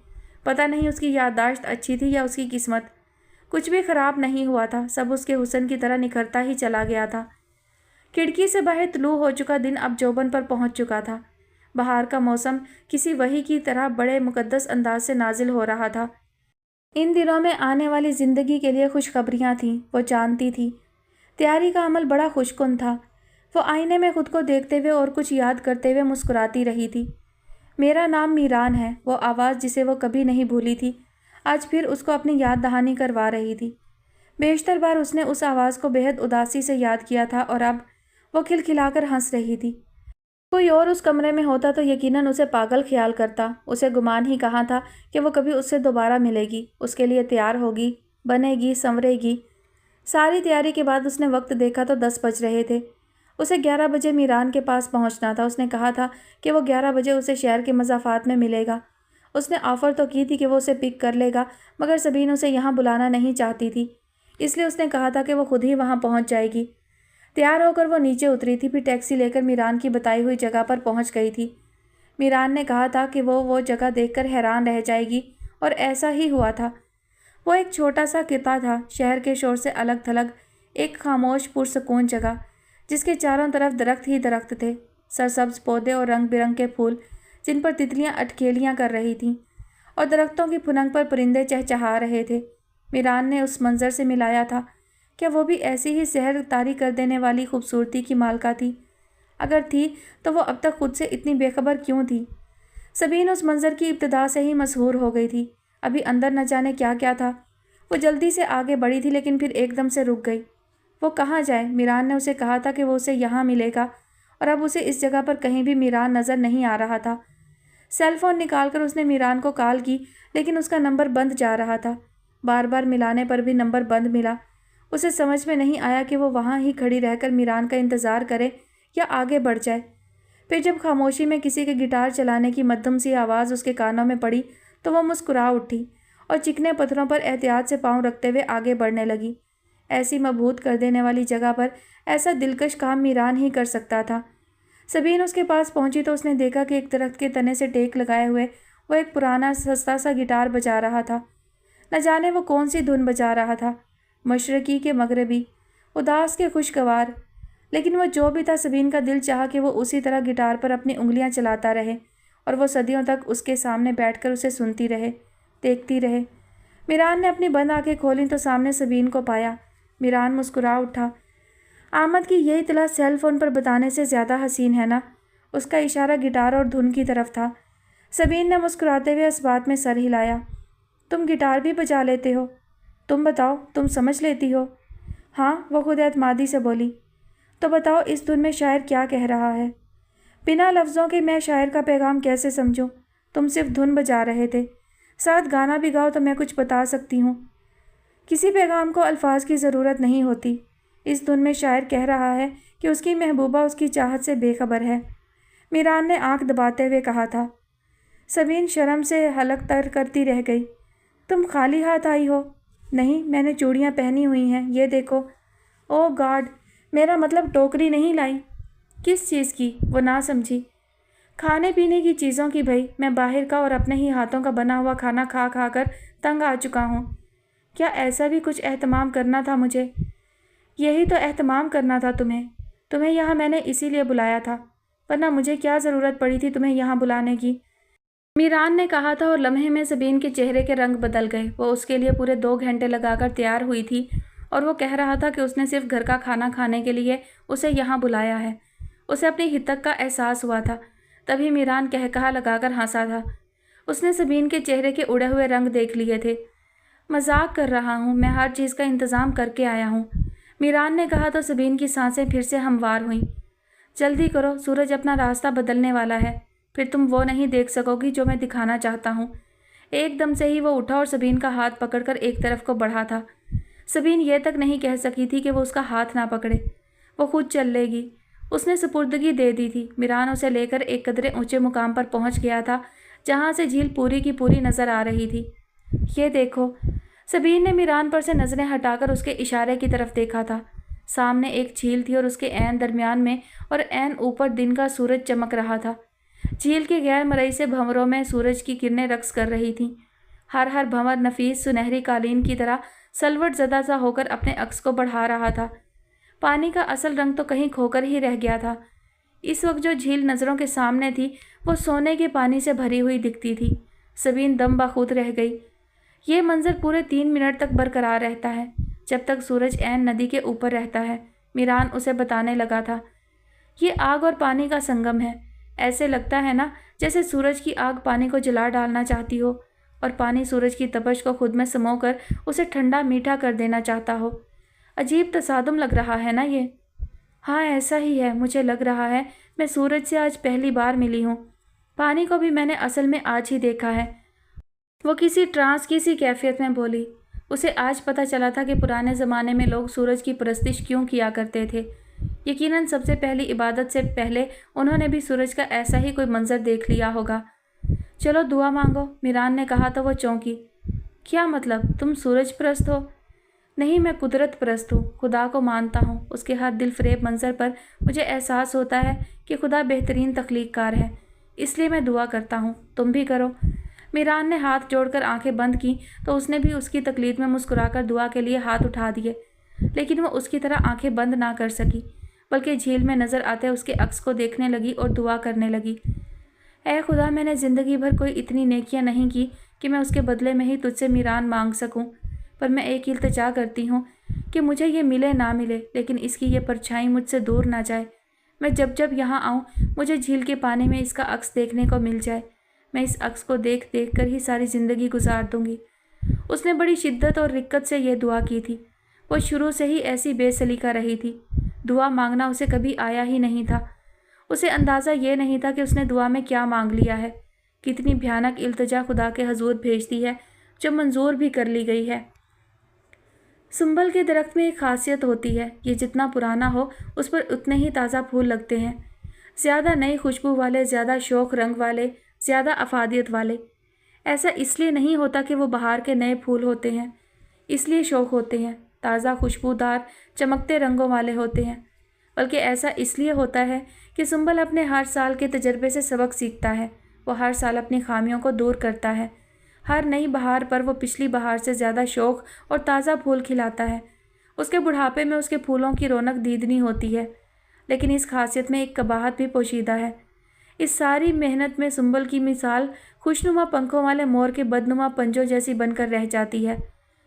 पता नहीं उसकी याददाश्त अच्छी थी या उसकी किस्मत। कुछ भी ख़राब नहीं हुआ था, सब उसके हुस्न की तरह निखरता ही चला गया था। खिड़की से बाहर तुलू हो चुका दिन अब जोबन पर पहुंच चुका था। बहार का मौसम किसी वही की तरह बड़े मुकद्दस अंदाज से नाजिल हो रहा था। इन दिनों में आने वाली ज़िंदगी के लिए खुशखबरियाँ थीं, वो जानती थी। तैयारी का अमल बड़ा खुशकुन था। वो आईने में खुद को देखते हुए और कुछ याद करते हुए मुस्कुराती रही थी। मेरा नाम मीरान है, वो आवाज़ जिसे वो कभी नहीं भूली थी, आज फिर उसको अपनी याद दहानी करवा रही थी। बेशतर बार उसने उस आवाज़ को बेहद उदासी से याद किया था और अब वो खिलखिलाकर हंस रही थी। कोई और उस कमरे में होता तो यकीनन उसे पागल ख्याल करता। उसे गुमान ही कहा था कि वो कभी उससे दोबारा मिलेगी, उसके लिए तैयार होगी, बनेगी, संवरेगी। सारी तैयारी के बाद उसने वक्त देखा तो 10 बज रहे थे। उसे 11 बजे मीरान के पास पहुंचना था। उसने कहा था कि वो 11 बजे उसे शहर के मज़ाफ़ात में मिलेगा। उसने ऑफ़र तो की थी कि वो उसे पिक कर लेगा, मगर सबीन उसे यहाँ बुलाना नहीं चाहती थी, اس لیے اس نے کہا تھا کہ وہ خود ہی وہاں پہنچ جائے گی۔ تیار ہو کر وہ نیچے اتری تھی، پھر ٹیکسی لے کر میران کی بتائی ہوئی جگہ پر پہنچ گئی تھی۔ میران نے کہا تھا کہ وہ جگہ دیکھ کر حیران رہ جائے گی، اور ایسا ہی ہوا تھا۔ وہ ایک چھوٹا سا قطعہ تھا، شہر کے شور سے الگ تھلگ، ایک خاموش پرسکون جگہ جس کے چاروں طرف درخت ہی درخت تھے، سرسبز پودے اور رنگ برنگ کے پھول جن پر تتلیاں اٹکھیلیاں کر رہی تھیں، اور درختوں کی پھنک پر پرندے چہچہا رہے تھے۔ میران نے اس منظر سے ملایا تھا، کیا وہ بھی ایسی ہی سحر طاری کر دینے والی خوبصورتی کی مالکہ تھی؟ اگر تھی تو وہ اب تک خود سے اتنی بے خبر کیوں تھی؟ سبین اس منظر کی ابتدا سے ہی مسحور ہو گئی تھی۔ ابھی اندر نہ جانے کیا کیا تھا۔ وہ جلدی سے آگے بڑھی تھی، لیکن پھر ایک دم سے رک گئی۔ وہ کہاں جائے؟ میران نے اسے کہا تھا کہ وہ اسے یہاں ملے گا، اور اب اسے اس جگہ پر کہیں بھی میران نظر نہیں آ رہا تھا۔ سیل فون نکال کر اس نے میران کو کال کی، لیکن اس کا نمبر بند جا رہا تھا۔ بار بار ملانے پر بھی نمبر بند ملا۔ اسے سمجھ میں نہیں آیا کہ وہ وہاں ہی کھڑی رہ کر میران کا انتظار کرے یا آگے بڑھ جائے۔ پھر جب خاموشی میں کسی کے گٹار چلانے کی مدھم سی آواز اس کے کانوں میں پڑی تو وہ مسکرا اٹھی اور چکنے پتھروں پر احتیاط سے پاؤں رکھتے ہوئے آگے بڑھنے لگی۔ ایسی مبہوت کر دینے والی جگہ پر ایسا دلکش کام میران ہی کر سکتا تھا۔ سبین اس کے پاس پہنچی تو اس نے دیکھا کہ ایک درخت کے تنے سے ٹیک لگائے ہوئے وہ ایک پرانا سستا سا گٹار بجا رہا تھا۔ نہ جانے وہ کون سی دھن بجا رہا تھا، مشرقی کے مغربی، اداس کے خوشگوار، لیکن وہ جو بھی تھا، سبین کا دل چاہا کہ وہ اسی طرح گٹار پر اپنی انگلیاں چلاتا رہے اور وہ صدیوں تک اس کے سامنے بیٹھ کر اسے سنتی رہے، دیکھتی رہے۔ میران نے اپنی بند آنکھیں کھولیں تو سامنے سبین کو پایا۔ میران مسکرا اٹھا۔ آمد کی یہ اطلاع سیل فون پر بتانے سے زیادہ حسین ہے نا؟ اس کا اشارہ گٹار اور دھن کی طرف تھا۔ سبین نے مسکراتے ہوئے اس بات میں سر ہلایا۔ تم گٹار بھی بجا لیتے ہو؟ تم بتاؤ، تم سمجھ لیتی ہو؟ ہاں، وہ خود اعتمادی سے بولی۔ تو بتاؤ اس دھن میں شاعر کیا کہہ رہا ہے؟ بنا لفظوں کے میں شاعر کا پیغام کیسے سمجھوں؟ تم صرف دھن بجا رہے تھے، ساتھ گانا بھی گاؤ تو میں کچھ بتا سکتی ہوں۔ کسی پیغام کو الفاظ کی ضرورت نہیں ہوتی۔ اس دھن میں شاعر کہہ رہا ہے کہ اس کی محبوبہ اس کی چاہت سے بے خبر ہے، میران نے آنکھ دباتے ہوئے کہا تھا۔ سبین شرم سے حلق تر کرتی رہ گئی۔ تم خالی ہاتھ آئی ہو؟ نہیں، میں نے چوڑیاں پہنی ہوئی ہیں، یہ دیکھو۔ او گاڈ، میرا مطلب ٹوکری نہیں لائی؟ کس چیز کی؟ وہ نہ سمجھی۔ کھانے پینے کی چیزوں کی بھائی، میں باہر کا اور اپنے ہی ہاتھوں کا بنا ہوا کھانا کھا کھا کر تنگ آ چکا ہوں۔ کیا ایسا بھی کچھ اہتمام کرنا تھا مجھے؟ یہی تو اہتمام کرنا تھا تمہیں یہاں میں نے اسی لیے بلایا تھا، ورنہ مجھے کیا ضرورت پڑی تھی تمہیں یہاں بلانے کی؟ میران نے کہا تھا، اور لمحے میں سبین کے چہرے کے رنگ بدل گئے۔ وہ اس کے لیے پورے 2 گھنٹے لگا کر تیار ہوئی تھی، اور وہ کہہ رہا تھا کہ اس نے صرف گھر کا کھانا کھانے کے لیے اسے یہاں بلایا ہے۔ اسے اپنی ہتک کا احساس ہوا تھا، تبھی میران کہا لگا کر ہنسا تھا۔ اس نے سبین کے چہرے کے اڑے ہوئے رنگ دیکھ لیے تھے۔ مذاق کر رہا ہوں، میں ہر چیز کا انتظام کر کے آیا ہوں، میران نے کہا تو سبین کی سانسیں پھر سے ہموار ہوئیں۔ جلدی کرو، سورج اپنا راستہ بدلنے والا ہے، پھر تم وہ نہیں دیکھ سکو گی جو میں دکھانا چاہتا ہوں۔ ایک دم سے ہی وہ اٹھا اور سبین کا ہاتھ پکڑ کر ایک طرف کو بڑھا تھا۔ سبین یہ تک نہیں کہہ سکی تھی کہ وہ اس کا ہاتھ نہ پکڑے، وہ خود چل لے گی۔ اس نے سپردگی دے دی تھی۔ میران اسے لے کر ایک قدرے اونچے مقام پر پہنچ گیا تھا، جہاں سے جھیل پوری کی پوری نظر آ رہی تھی۔ یہ دیکھو، سبین نے میران پر سے نظریں ہٹا کر اس کے اشارے کی طرف دیکھا تھا۔ سامنے ایک جھیل تھی اور اس کے عین درمیان میں اور عین اوپر دن کا سورج چمک رہا تھا۔ جھیل کے غیر مرئی سے بھنوروں میں سورج کی کرنیں رقص کر رہی تھیں۔ ہر بھنور نفیس سنہری قالین کی طرح سلوٹ زدہ سا ہو کر اپنے عکس کو بڑھا رہا تھا۔ پانی کا اصل رنگ تو کہیں کھو کر ہی رہ گیا تھا۔ اس وقت جو جھیل نظروں کے سامنے تھی وہ سونے کے پانی سے بھری ہوئی دکھتی تھی۔ سبین دم بخود رہ گئی۔ یہ منظر پورے 3 منٹ تک برقرار رہتا ہے، جب تک سورج عین ندی کے اوپر رہتا ہے، میران اسے بتانے لگا تھا۔ یہ آگ اور پانی کا سنگم ہے۔ ایسے لگتا ہے نا جیسے سورج کی آگ پانی کو جلا ڈالنا چاہتی ہو، اور پانی سورج کی تپش کو خود میں سمو کر اسے ٹھنڈا میٹھا کر دینا چاہتا ہو۔ عجیب تصادم لگ رہا ہے نا یہ؟ ہاں، ایسا ہی ہے۔ مجھے لگ رہا ہے میں سورج سے آج پہلی بار ملی ہوں۔ پانی کو بھی میں نے اصل میں آج ہی دیکھا ہے۔ وہ کسی ٹرانس کی سی کیفیت میں بولی۔ اسے آج پتہ چلا تھا کہ پرانے زمانے میں لوگ سورج کی پرستش کیوں کیا کرتے تھے۔ یقیناً سب سے پہلی عبادت سے پہلے انہوں نے بھی سورج کا ایسا ہی کوئی منظر دیکھ لیا ہوگا۔ چلو دعا مانگو، میران نے کہا تو وہ چونکی۔ کیا مطلب؟ تم سورج پرست ہو؟ नहीं, मैं कुदरत परस्त हूँ, खुदा को मानता हूँ। उसके हर दिल फरेब मंजर पर मुझे एहसास होता है कि खुदा बेहतरीन तख्लीक़कार है, इसलिए मैं दुआ करता हूँ। तुम भी करो। मीरान ने हाथ जोड़कर आंखें बंद की तो उसने भी उसकी तकलीद में मुस्कुराकर दुआ के लिए हाथ उठा दिए, लेकिन वो उसकी तरह आंखें बंद ना कर सकी, बल्कि झील में नज़र आते उसके अक्स को देखने लगी और दुआ करने लगी। ऐ खुदा, मैंने ज़िंदगी भर कोई इतनी नेकियां नहीं की कि मैं उसके बदले में ही तुझसे मीरान मांग सकूं, पर मैं एक इल्तिजा करती हूँ कि मुझे ये मिले ना मिले, लेकिन इसकी ये परछाई मुझसे दूर ना जाए। मैं जब जब यहाँ आऊँ मुझे झील के पानी में इसका अक्स देखने को मिल जाए। मैं इस अक्स को देख देख कर ही सारी ज़िंदगी गुजार दूंगी। उसने बड़ी शिद्दत और रिक्कत से यह दुआ की थी। वो शुरू से ही ऐसी बेसलीका रही थी। दुआ मांगना उसे कभी आया ही नहीं था। उसे अंदाज़ा ये नहीं था कि उसने दुआ में क्या मांग लिया है। कितनी भयानक इल्तिजा खुदा के हजूर भेजती है जो मंजूर भी कर ली गई है। सुंबल के दरख्त में एक खासियत होती है, ये जितना पुराना हो उस पर उतने ही ताज़ा फूल लगते हैं। ज़्यादा नई खुशबू वाले, ज़्यादा शोख रंग वाले, ज़्यादा अफादियत वाले। ऐसा इसलिए नहीं होता कि वो बहार के नए फूल होते हैं, इसलिए शौक होते हैं, ताज़ा खुशबूदार चमकते रंगों वाले होते हैं, बल्कि ऐसा इसलिए होता है कि सुंबल अपने हर साल के तजर्बे से सबक सीखता है। वो हर साल अपनी खामियों को दूर करता है। हर नई बहार पर वो पिछली बहार से ज़्यादा शौक और ताज़ा फूल खिलाता है। उसके बुढ़ापे में उसके फूलों की रौनक दीदनी होती है, लेकिन इस खासियत में एक कबाहत भी पोशीदा है। इस सारी मेहनत में सुंबल की मिसाल खुशनुमा पंखों वाले मोर के बदनुमा पंजों जैसी बनकर रह जाती है।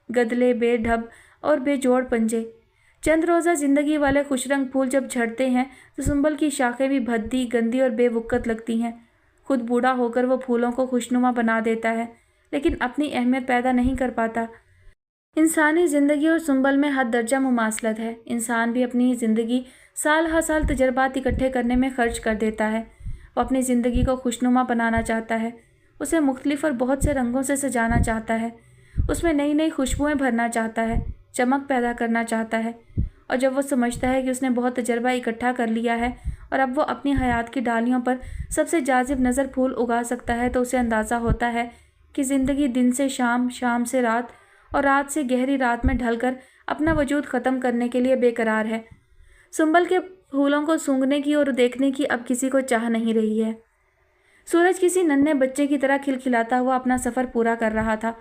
गदले, बेढब और बेजोड़ पंजे। चंद रोज़ा ज़िंदगी वाले खुशरंग फूल जब झड़ते हैं तो सुंबल की शाखें भी भद्दी, गंदी और बेवुक्कत लगती हैं। खुद बूढ़ा होकर वो फूलों को खुशनुमा बना देता है, लेकिन अपनी अहमियत पैदा नहीं कर पाता। इंसानी ज़िंदगी और सुंबल में हद दर्जा मुमासलत है। इंसान भी अपनी ज़िंदगी साल हर साल तजर्बात इकट्ठे करने में खर्च कर देता है। वो अपनी ज़िंदगी को खुशनुमा बनाना चाहता है, उसे मुख्तलिफ और बहुत से रंगों से सजाना चाहता है, उसमें नई नई खुशबुएं भरना चाहता है, चमक पैदा करना चाहता है। और जब वो समझता है कि उसने बहुत तजर्बा इकट्ठा कर लिया है और अब वो अपनी हयात की डालियों पर सबसे जाजिब नज़र फूल उगा सकता है, तो उसे अंदाज़ा होता है कि ज़िंदगी दिन से शाम, शाम से रात और रात से गहरी रात में ढलकर अपना वजूद ख़त्म करने के लिए बेकरार है। सुंबल के फूलों को सूंघने की और देखने की अब किसी को चाह नहीं रही है। सूरज किसी नन्हे बच्चे की तरह खिलखिलाता हुआ अपना सफ़र पूरा कर रहा था।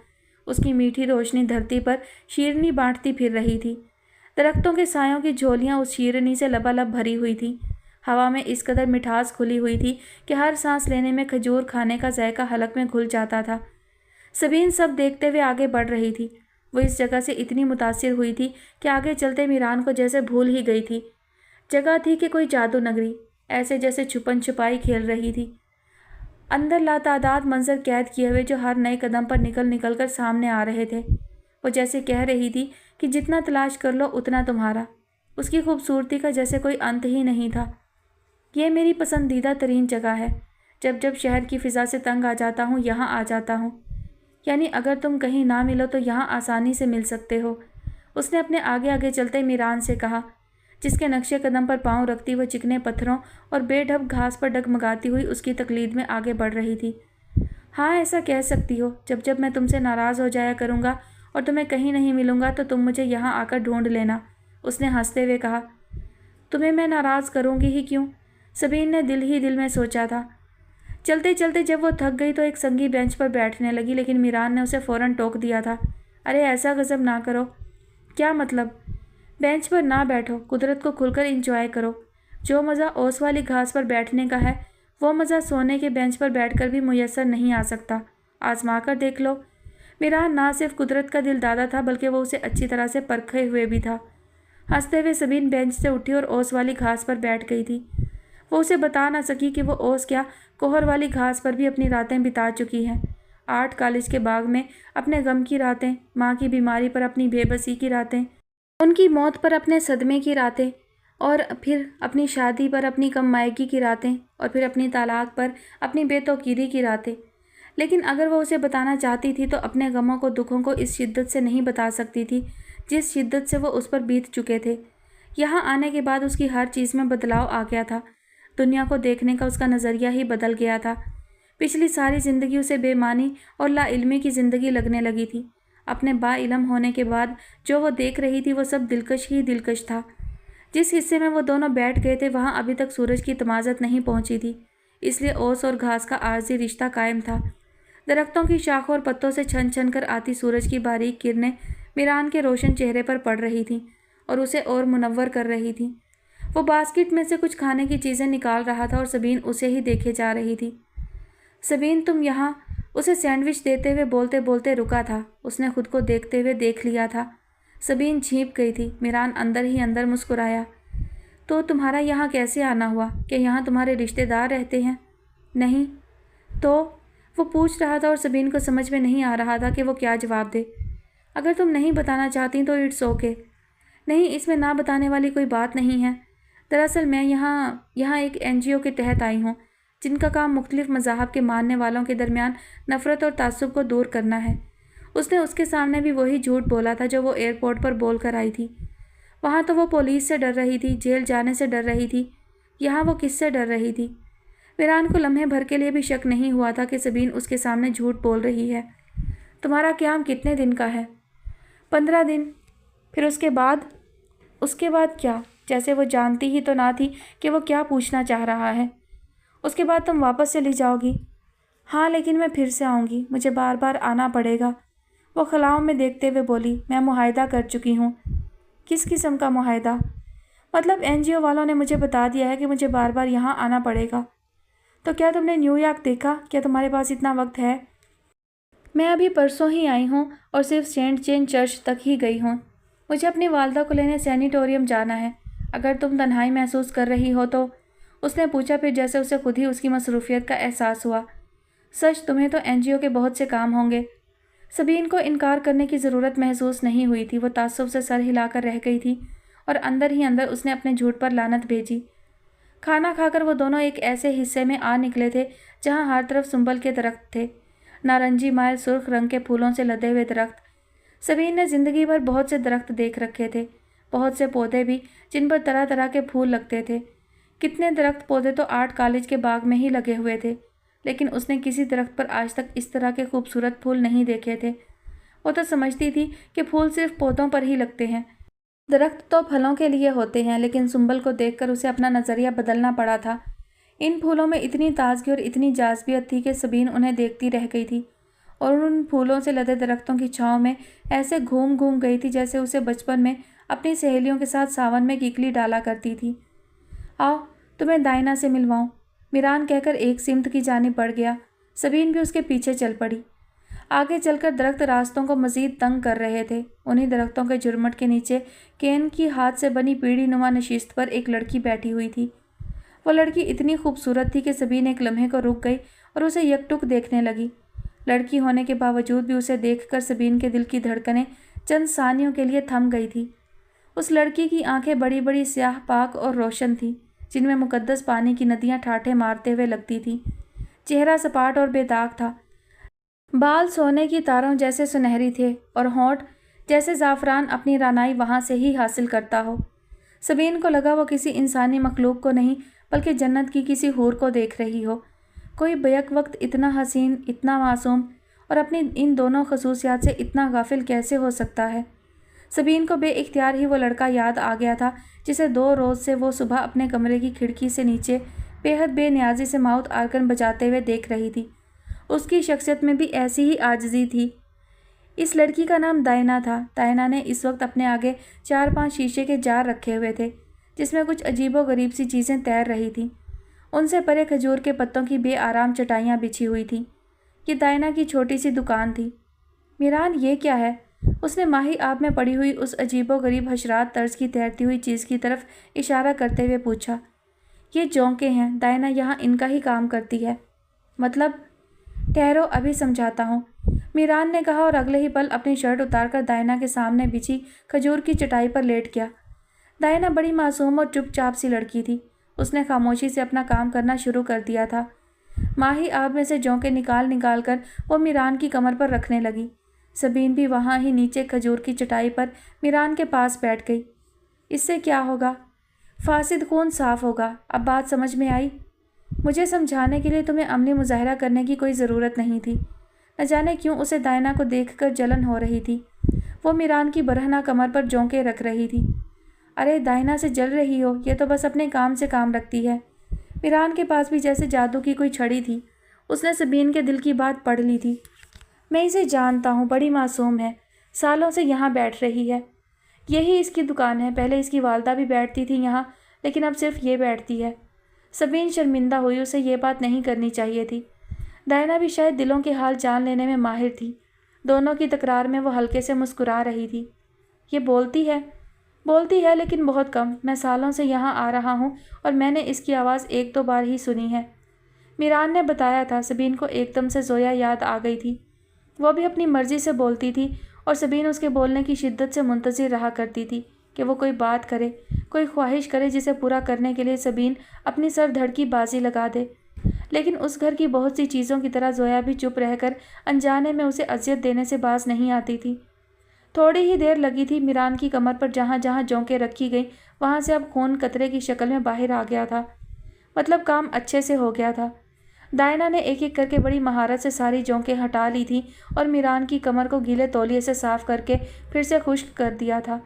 उसकी मीठी रोशनी धरती पर शीरनी बांटती फिर रही थी। दरख्तों के सायों की झोलियाँ उस शीरनी से लबालब भरी हुई थी। हवा में इस कदर मिठास खुली हुई थी कि हर सांस लेने में खजूर खाने का जायका हलक में घुल जाता था। सबीन सब देखते हुए आगे बढ़ रही थी। वो इस जगह से इतनी मुतासिर हुई थी कि आगे चलते मीरान को जैसे भूल ही गई थी। जगह थी कि कोई जादू नगरी, ऐसे जैसे छुपन छुपाई खेल रही थी। अंदर लातादाद मंजर कैद किए हुए जो हर नए कदम पर निकल निकल कर सामने आ रहे थे। वो जैसे कह रही थी कि जितना तलाश कर लो उतना तुम्हारा। उसकी खूबसूरती का जैसे कोई अंत ही नहीं था। ये मेरी पसंदीदा तरीन जगह है। जब जब शहर की फ़िज़ा से तंग आ जाता हूँ यहाँ आ जाता हूँ। यानी अगर तुम कहीं ना मिलो तो यहाँ आसानी से मिल सकते हो, उसने अपने आगे आगे चलते मीरान से कहा, जिसके नक्शे कदम पर पाँव रखती वो चिकने पत्थरों और बेढब घास पर डगमगाती हुई उसकी तकलीद में आगे बढ़ रही थी। हाँ, ऐसा कह सकती हो। जब जब मैं तुमसे नाराज़ हो जाया करूँगा और तुम्हें कहीं नहीं मिलूँगा तो तुम मुझे यहाँ आकर ढूंढ लेना, उसने हंसते हुए कहा। तुम्हें मैं नाराज़ करूँगी ही क्यों, सबीन ने दिल ही दिल में सोचा था। चलते चलते जब वो थक गई तो एक संगी बेंच पर बैठने लगी, लेकिन मीरान ने उसे फ़ौरन टोक दिया था। अरे ऐसा गज़ब ना करो। क्या मतलब? बेंच पर ना बैठो, कुदरत को खुलकर इंजॉय करो। जो मज़ा ओस वाली घास पर बैठने का है वो मज़ा सोने के बेंच पर बैठकर भी मुयस्सर नहीं आ सकता। आजमा कर देख लो। मीरान ना सिर्फ कुदरत का दिल दादा था बल्कि वो उसे अच्छी तरह से परखे हुए भी था। हंसते हुए सबीन बेंच से उठी और ओस वाली घास पर बैठ गई थी। वो उसे बता ना सकी कि वो ओस क्या कोहर वाली घास पर भी अपनी रातें बिता चुकी हैं। आर्ट कॉलेज के बाग में अपने गम की रातें, माँ की बीमारी पर अपनी बेबसी की रातें, उनकी मौत पर अपने सदमे की रातें, और फिर अपनी शादी पर अपनी कम मायगी की रातें, और फिर अपनी तालाक पर अपनी बेतौकीरी की रातें। लेकिन अगर वो उसे बताना चाहती थी तो अपने गमों को, दुखों को इस शिद्दत से नहीं बता सकती थी जिस शिद्दत से वो उस पर बीत चुके थे। यहाँ आने के बाद उसकी हर चीज़ में बदलाव आ गया था। दुनिया को देखने का उसका नज़रिया ही बदल गया था। पिछली सारी ज़िंदगी उसे बेमानी और लाइल्मी की ज़िंदगी लगने लगी थी। अपने बाइल्म होने के बाद जो वो देख रही थी वो सब दिलकश ही दिलकश था। जिस हिस्से में वो दोनों बैठ गए थे वहाँ अभी तक सूरज की तमाज़त नहीं पहुँची थी, इसलिए ओस और घास का आर्जी रिश्ता कायम था। दरख्तों की शाखों और पत्तों से छन छन कर आती सूरज की बारीक किरणें मीरान के रोशन चेहरे पर पड़ रही थीं और उसे और मुनव्वर कर रही थीं। वो बास्केट में से कुछ खाने की चीज़ें निकाल रहा था और सबीन उसे ही देखे जा रही थी। सबीन तुम यहाँ, उसे सैंडविच देते हुए बोलते बोलते रुका था। उसने खुद को देखते हुए देख लिया था। सबीन झींप गई थी। मीरान अंदर ही अंदर मुस्कुराया। तो तुम्हारा यहाँ कैसे आना हुआ? कि यहाँ तुम्हारे रिश्तेदार रहते हैं? नहीं। तो वो पूछ रहा था और सबीन को समझ में नहीं आ रहा था कि वो क्या जवाब दे। अगर तुम नहीं बताना चाहती तो इट्स ओके। नहीं, इसमें ना बताने वाली कोई बात नहीं है। दरअसल मैं यहाँ एक NGO के तहत आई हूँ जिनका काम मुख्तलिफ मज़ाहब के मानने वालों के दरमियान नफ़रत और तासुब को दूर करना है। उसने उसके सामने भी वही झूठ बोला था जो वो एयरपोर्ट पर बोल कर आई थी। वहाँ तो वो पुलिस से डर रही थी, जेल जाने से डर रही थी। यहाँ वो किससे डर रही थी? मीरान को लम्हे भर के लिए भी शक नहीं हुआ था कि सबीन उसके सामने झूठ बोल रही है। तुम्हारा क़याम कितने दिन का है? 15 दिन। फिर उसके बाद क्या? जैसे वो जानती ही तो ना थी कि वो क्या पूछना चाह रहा है। उसके बाद तुम वापस चली जाओगी? हाँ, लेकिन मैं फिर से आऊँगी। मुझे बार बार आना पड़ेगा। वो खलाओं में देखते हुए बोली। मैं मुआहिदा कर चुकी हूँ। किस किस्म का मुआहिदा? मतलब NGO वालों ने मुझे बता दिया है कि मुझे बार बार यहाँ आना पड़ेगा। तो क्या तुमने न्यूयॉर्क देखा? क्या तुम्हारे पास इतना वक्त है? मैं अभी परसों ही आई हूँ और सिर्फ सेंट जेन चर्च तक ही गई हूँ। मुझे अपनी वालदा को लेने सैनिटोरियम जाना है। अगर तुम तन्हाई महसूस कर रही हो तो? उसने पूछा, फिर जैसे उसे खुद ही उसकी मसरूफियत का एहसास हुआ। सच, तुम्हें तो NGO के बहुत से काम होंगे। सबीन को इनकार करने की ज़रूरत महसूस नहीं हुई थी। वो ताज्जुब से सर हिलाकर रह गई थी और अंदर ही अंदर उसने अपने झूठ पर लानत भेजी। खाना खाकर वो दोनों एक ऐसे हिस्से में आ निकले थे जहाँ हर तरफ सुंबल के दरख्त थे, नारंगी माइल सुर्ख रंग के फूलों से लदे हुए दरख्त। सबीन ने ज़िंदगी भर बहुत से दरख्त देख रखे थे, बहुत से पौधे भी जिन पर तरह तरह के फूल लगते थे। कितने दरख्त पौधे तो आर्ट कॉलेज के बाग में ही लगे हुए थे, लेकिन उसने किसी दरख्त पर आज तक इस तरह के खूबसूरत फूल नहीं देखे थे। वो तो समझती थी कि फूल सिर्फ पौधों पर ही लगते हैं, दरख्त तो फलों के लिए होते हैं। लेकिन सुंबल को देखकर उसे अपना नज़रिया बदलना पड़ा था। इन फूलों में इतनी ताजगी और इतनी जाज़बियत थी कि सबीन उन्हें देखती रह गई थी और उन फूलों से लदे दरख्तों की छाँव में ऐसे घूम घूम गई थी जैसे उसे बचपन में अपनी सहेलियों के साथ सावन में किकली डाला करती थी। आओ, तुम्हें दाइना से मिलवाऊँ, मीरान कहकर एक सिमत की जानिब बढ़ गया। सबीन भी उसके पीछे चल पड़ी। आगे चलकर दरख्त रास्तों को मज़ीद तंग कर रहे थे। उन्हीं दरख्तों के झुरमट के नीचे केन की हाथ से बनी पीढ़ी नुमा नशिस्त पर एक लड़की बैठी हुई थी। वो लड़की इतनी खूबसूरत थी कि सबीन एक लम्हे को रुक गई और उसे यकटुक देखने लगी। लड़की होने के बावजूद भी उसे देखकर सबीन के दिल की धड़कनें चंद सानियों के लिए थम गई थी। उस लड़की की आंखें बड़ी बड़ी स्याह पाक और रोशन थीं, जिनमें मुकद्दस पानी की नदियाँ ठाठे मारते हुए लगती थीं। चेहरा सपाट और बेदाग था। बाल सोने की तारों जैसे सुनहरी थे और होंठ जैसे ज़ाफ़रान अपनी रानाई वहाँ से ही हासिल करता हो। सबीन को लगा वो किसी इंसानी मखलूक को नहीं बल्कि जन्नत की किसी हूर को देख रही हो। कोई बैक वक्त इतना हसीन, इतना मासूम और अपनी इन दोनों खसूसियात से इतना गाफिल कैसे हो सकता है? सबीन को बेइख्तियार ही वो लड़का याद आ गया था जिसे 2 रोज़ से वो सुबह अपने कमरे की खिड़की से नीचे बेहद बेनियाजी से माउथ आर्गन बजाते हुए देख रही थी। उसकी शख्सियत में भी ऐसी ही आजिज़ी थी। इस लड़की का नाम दाइना था। दाइना ने इस वक्त अपने आगे 4-5 शीशे के जार रखे हुए थे जिसमें कुछ अजीबो गरीब सी चीज़ें तैर रही थीं। उनसे परे खजूर के पत्तों की बेआराम चटाइयाँ बिछी हुई थीं। ये दाइना की छोटी सी दुकान थी। मीरान, ये क्या है? उसने माही आब में पड़ी हुई उस अजीबो गरीब हशरात तर्ज की तैरती हुई चीज़ की तरफ इशारा करते हुए पूछा। ये जोंके हैं, दाइना यहाँ इनका ही काम करती है। मतलब? ठहरो, अभी समझाता हूँ, मीरान ने कहा और अगले ही पल अपनी शर्ट उतारकर दाइना के सामने बिछी खजूर की चटाई पर लेट गया। दाइना बड़ी मासूम और चुपचाप सी लड़की थी। उसने खामोशी से अपना काम करना शुरू कर दिया था। माही आब में से जोंके निकाल निकाल कर वो मीरान की कमर पर रखने लगी। सबीन भी वहाँ ही नीचे खजूर की चटाई पर मीरान के पास बैठ गई। इससे क्या होगा? फासिद खून साफ होगा। अब बात समझ में आई? मुझे समझाने के लिए तुम्हें अमली मुजाहरा करने की कोई ज़रूरत नहीं थी। نہ جانے کیوں اسے دائنا کو دیکھ کر جلن ہو رہی تھی۔ وہ میران کی برہنہ کمر پر جونکے رکھ رہی تھی۔ ارے دائنا سے جل رہی ہو، یہ تو بس اپنے کام سے کام رکھتی ہے۔ میران کے پاس بھی جیسے جادو کی کوئی چھڑی تھی۔ اس نے سبین کے دل کی بات پڑھ لی تھی۔ میں اسے جانتا ہوں، بڑی معصوم ہے، سالوں سے یہاں بیٹھ رہی ہے، یہی اس کی دکان ہے، پہلے اس کی والدہ بھی بیٹھتی تھی یہاں، لیکن اب صرف یہ بیٹھتی ہے۔ سبین شرمندہ ہوئی، اسے یہ بات نہیں کرنی چاہیے تھی۔ دائنا بھی شاید دلوں کے حال جان لینے میں ماہر تھی۔ دونوں کی تکرار میں وہ ہلکے سے مسکرا رہی تھی۔ یہ بولتی ہے لیکن بہت کم۔ میں سالوں سے یہاں آ رہا ہوں اور میں نے اس کی آواز ایک دو بار ہی سنی ہے۔ میران نے بتایا تھا۔ سبین کو ایک دم سے زویا یاد آ گئی تھی۔ وہ بھی اپنی مرضی سے بولتی تھی اور سبین اس کے بولنے کی شدت سے منتظر رہا کرتی تھی کہ وہ کوئی بات کرے، کوئی خواہش کرے جسے پورا کرنے کے لیے سبین اپنی سر دھڑ کی بازی لگا دے۔ لیکن اس گھر کی بہت سی چیزوں کی طرح زویا بھی چپ رہ کر انجانے میں اسے اذیت دینے سے باز نہیں آتی تھی۔ تھوڑی ہی دیر لگی تھی۔ میران کی کمر پر جہاں جہاں جونکیں رکھی گئیں وہاں سے اب خون قطرے کی شکل میں باہر آ گیا تھا۔ مطلب کام اچھے سے ہو گیا تھا۔ دائنا نے ایک ایک کر کے بڑی مہارت سے ساری جونکیں ہٹا لی تھیں اور میران کی کمر کو گیلے تولیے سے صاف کر کے پھر سے خشک کر دیا تھا۔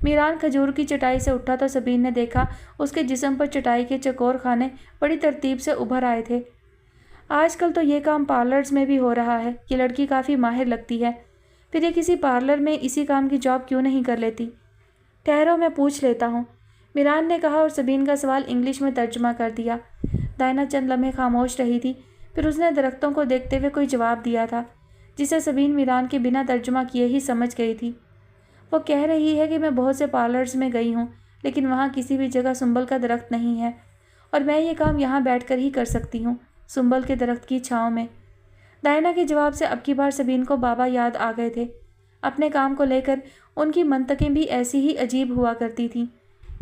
میران کھجور کی چٹائی سے اٹھا تو سبین نے دیکھا اس کے جسم پر چٹائی کے چکور خانے بڑی ترتیب سے ابھر آئے تھے۔ آج کل تو یہ کام پارلرز میں بھی ہو رہا ہے۔ یہ لڑکی کافی ماہر لگتی ہے۔ پھر یہ کسی پارلر میں اسی کام کی جاب کیوں نہیں کر لیتی؟ ٹھہرو، میں پوچھ لیتا ہوں، میران نے کہا اور سبین کا سوال انگلش میں ترجمہ کر دیا۔ دائنا چند لمحے خاموش رہی تھی، پھر اس نے درختوں کو دیکھتے ہوئے کوئی جواب دیا تھا جسے سبین میران کے بنا ترجمہ کیے ہی سمجھ گئی تھی۔ وہ کہہ رہی ہے کہ میں بہت سے پارلرز میں گئی ہوں لیکن وہاں کسی بھی جگہ سنبل کا درخت نہیں ہے اور میں یہ کام یہاں بیٹھ کر ہی کر سکتی ہوں، سنبل کے درخت کی چھاؤں میں۔ دائنا کے جواب سے اب کی بار سبین کو بابا یاد آ گئے تھے۔ اپنے کام کو لے کر ان کی منطقیں بھی ایسی ہی عجیب ہوا کرتی تھیں۔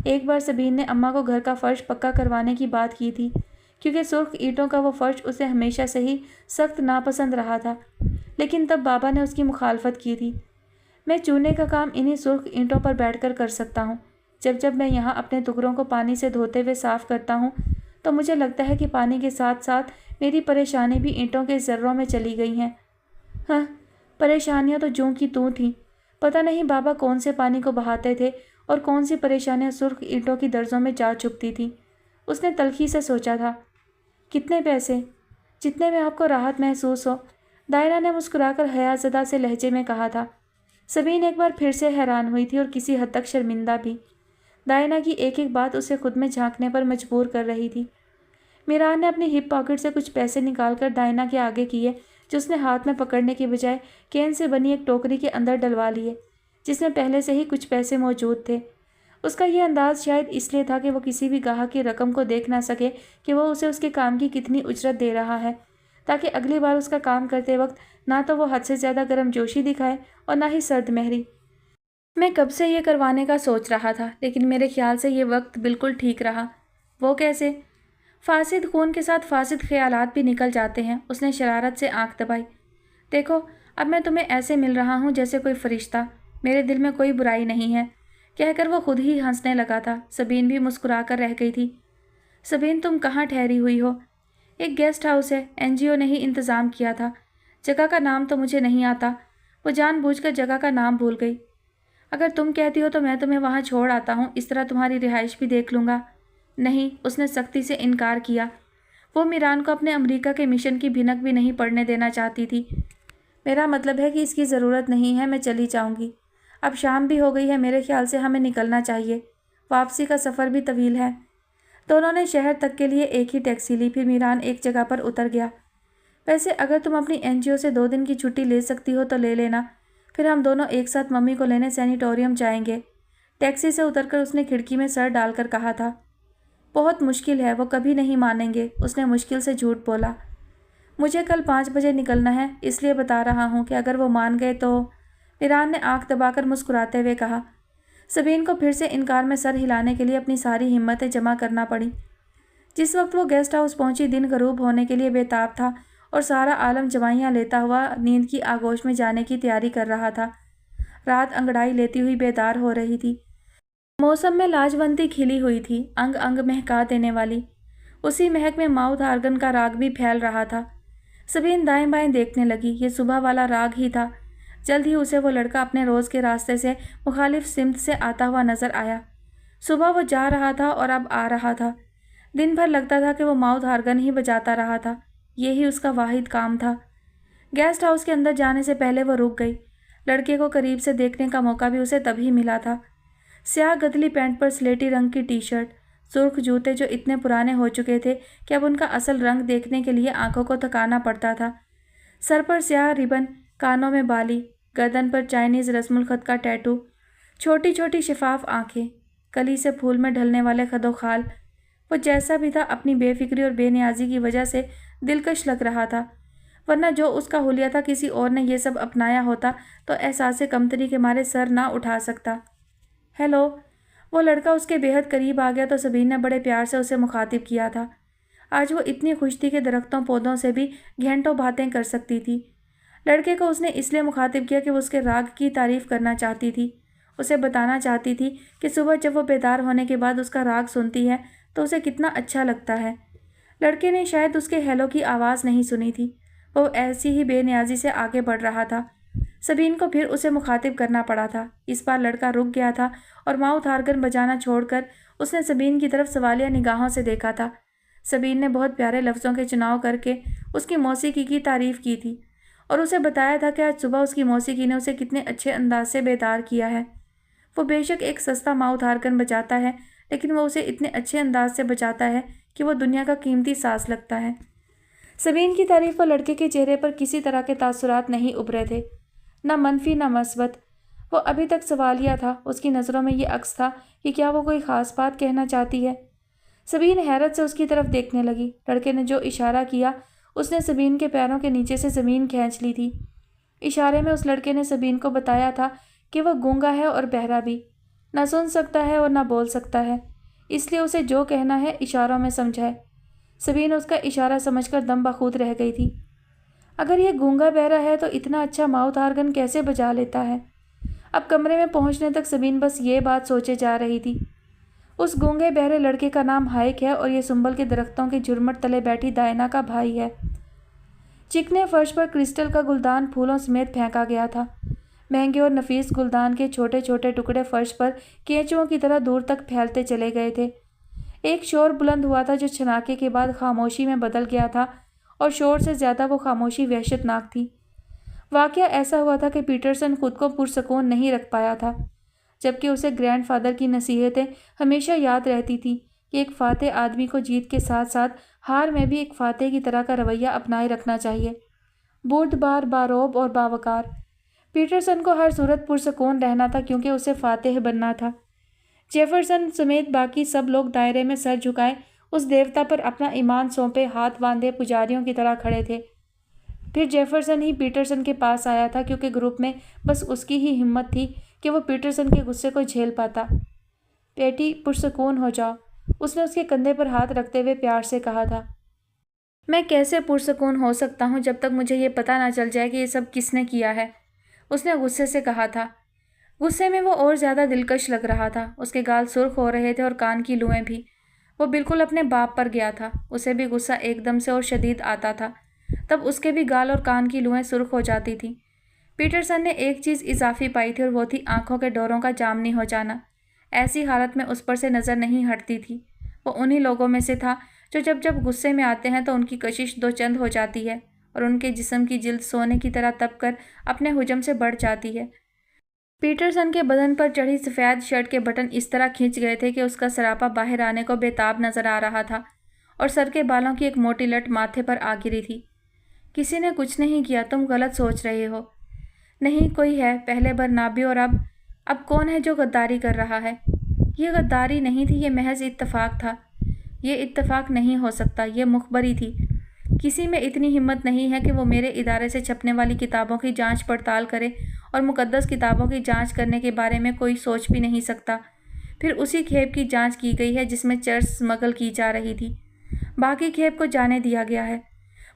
ایک بار سبین نے اماں کو گھر کا فرش پکا کروانے کی بات کی تھی کیونکہ سرخ اینٹوں کا وہ فرش اسے ہمیشہ سے ہی سخت ناپسند رہا تھا، لیکن تب بابا نے اس کی مخالفت کی تھی۔ میں چونے کا کام انہی سرخ اینٹوں پر بیٹھ کر کر سکتا ہوں۔ جب میں یہاں اپنے ٹکڑوں کو پانی سے دھوتے ہوئے صاف کرتا ہوں تو مجھے لگتا ہے کہ پانی کے ساتھ ساتھ میری پریشانی بھی اینٹوں کے ذروں میں چلی گئی ہیں۔ ہاں، پریشانیاں تو جوں کی توں تھیں۔ پتہ نہیں بابا کون سے پانی کو بہاتے تھے اور کون سی پریشانیاں سرخ اینٹوں کی درزوں میں جا چھپتی تھیں۔ اس نے تلخی سے سوچا تھا۔ کتنے پیسے؟ جتنے میں آپ کو راحت محسوس ہو، دائنا نے مسکرا کر حیا زدہ سے لہجے میں کہا تھا۔ سبین ایک بار پھر سے حیران ہوئی تھی اور کسی حد تک شرمندہ بھی۔ دائنا کی ایک ایک بات اسے خود میں جھانکنے پر مجبور کر رہی تھی۔ میران نے اپنی ہپ پاکٹ سے کچھ پیسے نکال کر دائنا کے آگے کیے جو اس نے ہاتھ میں پکڑنے کی بجائے کین سے بنی ایک ٹوکری کے اندر ڈلوا لیے جس میں پہلے سے ہی کچھ پیسے موجود تھے۔ اس کا یہ انداز شاید اس لیے تھا کہ وہ کسی بھی گاہک کی رقم کو دیکھ نہ سکے کہ وہ اسے اس کے کام کی کتنی اجرت دے رہا ہے، تاکہ اگلی بار اس کا کام کرتے وقت نہ تو وہ حد سے زیادہ گرم جوشی دکھائے اور نہ ہی سرد مہری۔ میں کب سے یہ کروانے کا سوچ رہا تھا لیکن میرے خیال سے یہ وقت بالکل ٹھیک رہا۔ وہ کیسے؟ فاسد خون کے ساتھ فاسد خیالات بھی نکل جاتے ہیں۔ اس نے شرارت سے آنکھ دبائی۔ دیکھو، اب میں تمہیں ایسے مل رہا ہوں جیسے کوئی فرشتہ، میرے دل میں کوئی برائی نہیں ہے، کہہ کر وہ خود ہی ہنسنے لگا تھا۔ سبین بھی مسکرا کر رہ گئی تھی۔ سبین، تم کہاں ٹھہری ہوئی ہو؟ ایک گیسٹ ہاؤس ہے، NGO نے ہی انتظام کیا تھا، جگہ کا نام تو مجھے نہیں آتا۔ وہ جان بوجھ کر جگہ کا نام بھول گئی۔ اگر تم کہتی ہو تو میں تمہیں وہاں چھوڑ آتا ہوں، اس طرح تمہاری رہائش بھی دیکھ لوں گا۔ نہیں، اس نے سختی سے انکار کیا۔ وہ میران کو اپنے امریکہ کے مشن کی بھنک بھی نہیں پڑنے دینا چاہتی تھی۔ میرا مطلب ہے کہ اس کی ضرورت نہیں ہے، میں چلی جاؤں گی۔ اب شام بھی ہو گئی ہے، میرے خیال سے ہمیں نکلنا چاہیے، واپسی کا سفر بھی طویل ہے۔ دونوں نے شہر تک کے لیے ایک ہی ٹیکسی لی، پھر میران ایک جگہ پر اتر گیا۔ ویسے اگر تم اپنی NGO سے 2 دن کی چھٹی لے سکتی ہو تو لے لینا، پھر ہم دونوں ایک ساتھ ممی کو لینے سینیٹوریم جائیں گے۔ ٹیکسی سے اتر کر اس نے کھڑکی میں سر ڈال کر کہا تھا۔ بہت مشکل ہے، وہ کبھی نہیں مانیں گے، اس نے مشکل سے جھوٹ بولا۔ مجھے کل 5 بجے نکلنا ہے، اس لیے بتا رہا ہوں کہ اگر وہ مان گئے تو… میران نے آنکھ دبا کر مسکراتے ہوئے کہا۔ سبین کو پھر سے انکار میں سر ہلانے کے لیے اپنی ساری ہمتیں جمع کرنا پڑی۔ جس وقت وہ گیسٹ ہاؤس پہنچی دن غروب ہونے کے لیے بےتاب تھا اور سارا عالم جوائیاں لیتا ہوا نیند کی آغوش میں جانے کی تیاری کر رہا تھا۔ رات انگڑائی لیتی ہوئی بیدار ہو رہی تھی۔ موسم میں لاجونتی کھلی ہوئی تھی، انگ انگ مہکا دینے والی۔ اسی مہک میں ماؤتھ آرگن کا راگ بھی پھیل رہا تھا۔ सबीन दाएं बाएं देखने लगी। ये सुबह वाला राग ही था। जल्द ही उसे वो लड़का अपने रोज़ के रास्ते से मुखालिफ सिमत से आता हुआ नजर आया। सुबह वो जा रहा था और अब आ रहा था। दिन भर लगता था कि वो माउथ ऑर्गन ही बजाता रहा था। यही उसका वाहिद काम था। गेस्ट हाउस के अंदर जाने से पहले वो रुक गई। लड़के को करीब से देखने का मौका भी उसे तभी मिला था। स्याह गदली पैंट पर स्लेटी रंग की टी शर्ट, सुर्ख जूते जो इतने पुराने हो चुके थे कि अब उनका असल रंग देखने के लिए आंखों को थकाना पड़ता था। सर पर स्याह रिबन, कानों में बाली, गर्दन पर चाइनीज़ रस्मुल खत का टैटू, छोटी छोटी शिफाफ आंखें, कली से फूल में ढलने वाले खदोखाल। वो जैसा भी था अपनी बेफिक्री और बेनियाजी की वजह से दिलकश लग रहा था, वरना जो उसका हुलिया था किसी और ने ये सब अपनाया होता तो एहसास कमतरी के मारे सर ना उठा सकता। हेलो। वो लड़का उसके बेहद करीब आ गया तो सबीन ने बड़े प्यार से उसे मुखातिब किया था। आज वो इतनी खुश थी कि दरख्तों पौधों से भी घंटों बातें कर सकती थी। लड़के को उसने इसलिए मुखातिब किया कि वो उसके राग की तारीफ़ करना चाहती थी। उसे बताना चाहती थी कि सुबह जब वो बेदार होने के बाद उसका राग सुनती है तो उसे कितना अच्छा लगता है। लड़के ने शायद उसके हेलो की आवाज़ नहीं सुनी थी। वो ऐसी ही बेनियाजी से आगे बढ़ रहा था। सबीन को फिर उसे मुखातिब करना पड़ा था। इस बार लड़का रुक गया था और माउथ ऑर्गन बजाना छोड़कर उसने सबीन की तरफ सवालिया निगाहों से देखा था। सबीन ने बहुत प्यारे लफ्ज़ों के चुनाव करके उसकी मौसीकी की तारीफ़ की थी और उसे बताया था कि आज सुबह उसकी मौसीकी ने उसे कितने अच्छे अंदाज से बेदार किया है। वो बेशक एक सस्ता माउथ ऑर्गन बजाता है, लेकिन वो उसे इतने अच्छे अंदाज से बजाता है कि वो दुनिया का कीमती साज लगता है। सबीन की तारीफ़ पर लड़के के चेहरे पर किसी तरह के तासुरात नहीं उभरे थे, न मनफी न मस्बत। वो अभी तक सवालिया था। उसकी नज़रों में ये अक्स था कि क्या वो कोई ख़ास बात कहना चाहती है। सबीन हैरत से उसकी तरफ देखने लगी। लड़के ने जो इशारा किया उसने सबीन के पैरों के नीचे से ज़मीन खींच ली थी। इशारे में उस लड़के ने सबीन को बताया था कि वह गूंगा है और बहरा भी, ना सुन सकता है और ना बोल सकता है, इसलिए उसे जो कहना है इशारों में समझाए। सबीन उसका इशारा समझकर दम बखूद रह गई थी। अगर यह गूंगा बहरा है तो इतना अच्छा माउथ ऑर्गन कैसे बजा लेता है। अब कमरे में पहुंचने तक सबीन बस ये बात सोचे जा रही थी। उस गूंगे बहरे लड़के का नाम हाइक है और ये सुंबल के दरख्तों के झुरमट तले बैठी दायना का भाई है। चिकने फर्श पर क्रिस्टल का गुलदान फूलों समेत फेंका गया था। महंगे और नफीस गुलदान के छोटे छोटे टुकड़े फर्श पर केंचुओं की तरह दूर तक फैलते चले गए थे। एक शोर बुलंद हुआ था जो छनाके के बाद खामोशी में बदल गया था, और शोर से ज़्यादा वो खामोशी वहशतनाक थी। वाक़या ऐसा हुआ था कि पीटरसन खुद को पुरसकून नहीं रख पाया था, जबकि उसे ग्रैंडफादर की नसीहतें हमेशा याद रहती थी कि एक फ़ातह आदमी को जीत के साथ साथ हार में भी एक फ़ातह की तरह का रवैया अपनाए रखना चाहिए, बुर्दबार, बारोब और बावकार। पीटरसन को हर सूरत पुरसकून रहना था क्योंकि उसे फ़ातह बनना था। जेफरसन समेत बाकी सब लोग दायरे में सर झुकाए उस देवता पर अपना ईमान सौंपे हाथ बांधे पुजारियों की तरह खड़े थे। फिर जेफरसन ही पीटरसन के पास आया था क्योंकि ग्रुप में बस उसकी ही हिम्मत थी कि वो पीटरसन के गुस्से को झेल पाता। बेटी, पुरसकून हो जाओ, उसने उसके कंधे पर हाथ रखते हुए प्यार से कहा था। मैं कैसे पुरसकून हो सकता हूँ जब तक मुझे ये पता ना चल जाए कि ये सब किसने किया है, उसने गुस्से से कहा था। गुस्से में वो और ज़्यादा दिलकश लग रहा था। उसके गाल सुर्ख हो रहे थे और कान की लुएं भी। वो बिल्कुल अपने बाप पर गया था। उसे भी गुस्सा एकदम से और शदीद आता था, तब उसके भी गाल और कान की लुएं सुर्ख हो जाती थी। पीटरसन ने एक चीज़ इजाफी पाई थी और वो थी आंखों के डोरों का जामनी हो जाना। ऐसी हालत में उस पर से नज़र नहीं हटती थी। वो उन्हीं लोगों में से था जो जब जब गुस्से में आते हैं तो उनकी कशिश दो चंद हो जाती है और उनके जिस्म की जिल्द सोने की तरह तप कर अपने हुजम से बढ़ जाती है। पीटरसन के बदन पर चढ़ी सफ़ेद शर्ट के बटन इस तरह खींच गए थे कि उसका सरापा बाहर आने को बेताब नजर आ रहा था और सर के बालों की एक मोटी लट माथे पर आ गिरी थी। किसी ने कुछ नहीं किया, तुम गलत सोच रहे हो। नहीं, कोई है, पहले बरनाबी और अब कौन है जो गद्दारी कर रहा है। ये गद्दारी नहीं थी, ये महज इत्तफाक था। ये इत्तफाक नहीं हो सकता, ये मुखबरी थी। किसी में इतनी हिम्मत नहीं है कि वो मेरे इदारे से छपने वाली किताबों की जांच पड़ताल करे और मुकद्दस किताबों की जांच करने के बारे में कोई सोच भी नहीं सकता। फिर उसी खेप की जांच की गई है जिसमें चर्च स्मगल की जा रही थी। बाकी खेप को जाने दिया गया है।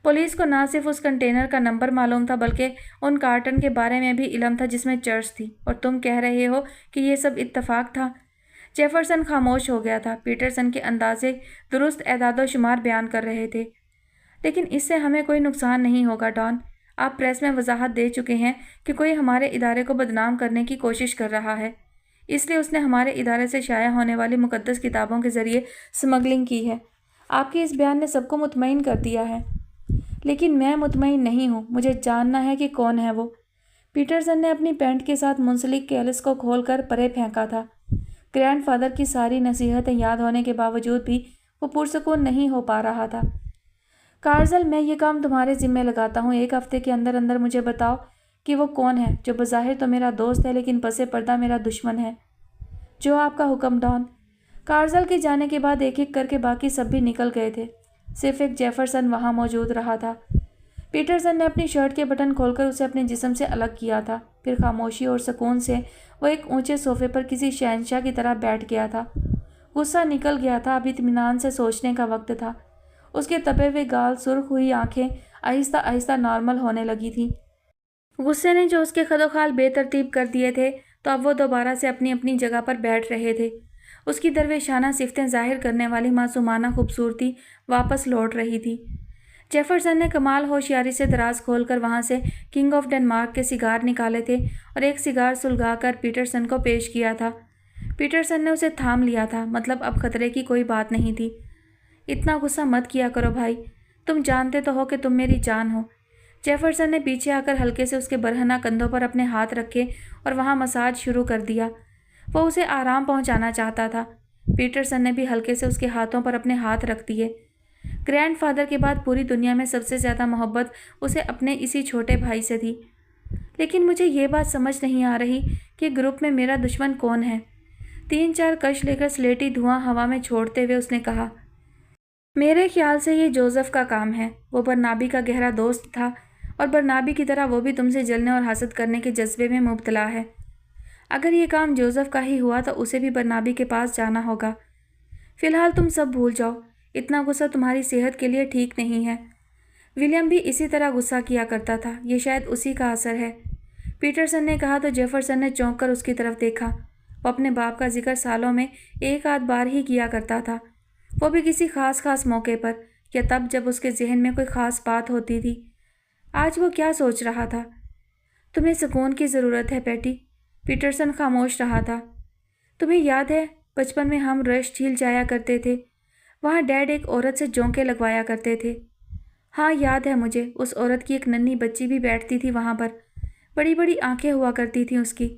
पुलिस को ना सिर्फ उस कंटेनर का नंबर मालूम था बल्कि उन कार्टन के बारे में भी इल्म था जिसमें चर्च थी, और तुम कह रहे हो कि ये सब इत्तफाक था। जेफरसन खामोश हो गया था। पीटरसन के अंदाजे दुरुस्त एदादो शुमार बयान कर रहे थे। لیکن اس سے ہمیں کوئی نقصان نہیں ہوگا ڈان۔ آپ پریس میں وضاحت دے چکے ہیں کہ کوئی ہمارے ادارے کو بدنام کرنے کی کوشش کر رہا ہے، اس لیے اس نے ہمارے ادارے سے شائع ہونے والی مقدس کتابوں کے ذریعے سمگلنگ کی ہے۔ آپ کے اس بیان نے سب کو مطمئن کر دیا ہے، لیکن میں مطمئن نہیں ہوں۔ مجھے جاننا ہے کہ کون ہے وہ۔ پیٹرسن نے اپنی پینٹ کے ساتھ منسلک کیلس کو کھول کر پرے پھینکا تھا۔ گرینڈ فادر کی ساری نصیحتیں یاد ہونے کے باوجود بھی وہ پرسکون نہیں ہو پا رہا تھا۔ کارزل، میں یہ کام تمہارے ذمہ لگاتا ہوں۔ 1 ہفتے کے اندر اندر مجھے بتاؤ کہ وہ کون ہے جو بظاہر تو میرا دوست ہے لیکن پس پردہ میرا دشمن ہے۔ جو آپ کا حکم ڈان۔ کارزل کے جانے کے بعد ایک ایک کر کے باقی سب بھی نکل گئے تھے، صرف ایک جیفرسن وہاں موجود رہا تھا۔ پیٹرسن نے اپنی شرٹ کے بٹن کھول کر اسے اپنے جسم سے الگ کیا تھا، پھر خاموشی اور سکون سے وہ ایک اونچے صوفے پر کسی شہنشاہ کی طرح بیٹھ گیا تھا۔ غصہ نکل گیا تھا، اب اطمینان سے سوچنے کا وقت تھا۔ اس کے تپے ہوئے گال، سرخ ہوئی آنکھیں آہستہ آہستہ نارمل ہونے لگی تھیں۔ غصے نے جو اس کے خد و خال بے ترتیب کر دیے تھے، تو اب وہ دوبارہ سے اپنی اپنی جگہ پر بیٹھ رہے تھے۔ اس کی درویشانہ صفتیں ظاہر کرنے والی معصومانہ خوبصورتی واپس لوٹ رہی تھی۔ جیفرسن نے کمال ہوشیاری سے دراز کھول کر وہاں سے کنگ آف ڈنمارک کے سیگار نکالے تھے اور ایک سیگار سلگا کر پیٹرسن کو پیش کیا تھا۔ پیٹرسن نے اسے تھام لیا تھا، مطلب اب خطرے کی کوئی بات نہیں تھی۔ اتنا غصہ مت کیا کرو بھائی، تم جانتے تو ہو کہ تم میری جان ہو۔ جیفرسن نے پیچھے آ کر ہلکے سے اس کے برہنہ کندھوں پر اپنے ہاتھ رکھے اور وہاں مساج شروع کر دیا۔ وہ اسے آرام پہنچانا چاہتا تھا۔ پیٹرسن نے بھی ہلکے سے اس کے ہاتھوں پر اپنے ہاتھ رکھ دیے۔ گرینڈ فادر کے بعد پوری دنیا میں سب سے زیادہ محبت اسے اپنے اسی چھوٹے بھائی سے تھی۔ لیکن مجھے یہ بات سمجھ نہیں آ رہی کہ گروپ میں میرا دشمن کون ہے۔ 3-4 کش لے کر سلیٹی دھواں ہوا میں چھوڑتے ہوئے اس نے کہا، میرے خیال سے یہ جوزف کا کام ہے۔ وہ برنابی کا گہرا دوست تھا اور برنابی کی طرح وہ بھی تم سے جلنے اور حسد کرنے کے جذبے میں مبتلا ہے۔ اگر یہ کام جوزف کا ہی ہوا تو اسے بھی برنابی کے پاس جانا ہوگا۔ فی الحال تم سب بھول جاؤ، اتنا غصہ تمہاری صحت کے لیے ٹھیک نہیں ہے۔ ولیم بھی اسی طرح غصہ کیا کرتا تھا، یہ شاید اسی کا اثر ہے۔ پیٹرسن نے کہا تو جیفرسن نے چونک کر اس کی طرف دیکھا۔ وہ اپنے باپ کا ذکر سالوں میں 1 بار ہی کیا کرتا تھا، وہ بھی کسی خاص موقع پر، یا تب جب اس کے ذہن میں کوئی خاص بات ہوتی تھی۔ آج وہ کیا سوچ رہا تھا؟ تمہیں سکون کی ضرورت ہے پیٹی۔ پیٹرسن خاموش رہا تھا۔ تمہیں یاد ہے بچپن میں ہم رش جھیل جایا کرتے تھے، وہاں ڈیڈ ایک عورت سے جونکے لگوایا کرتے تھے۔ ہاں یاد ہے مجھے، اس عورت کی ایک ننھی بچی بھی بیٹھتی تھی وہاں پر، بڑی بڑی آنکھیں ہوا کرتی تھیں اس کی۔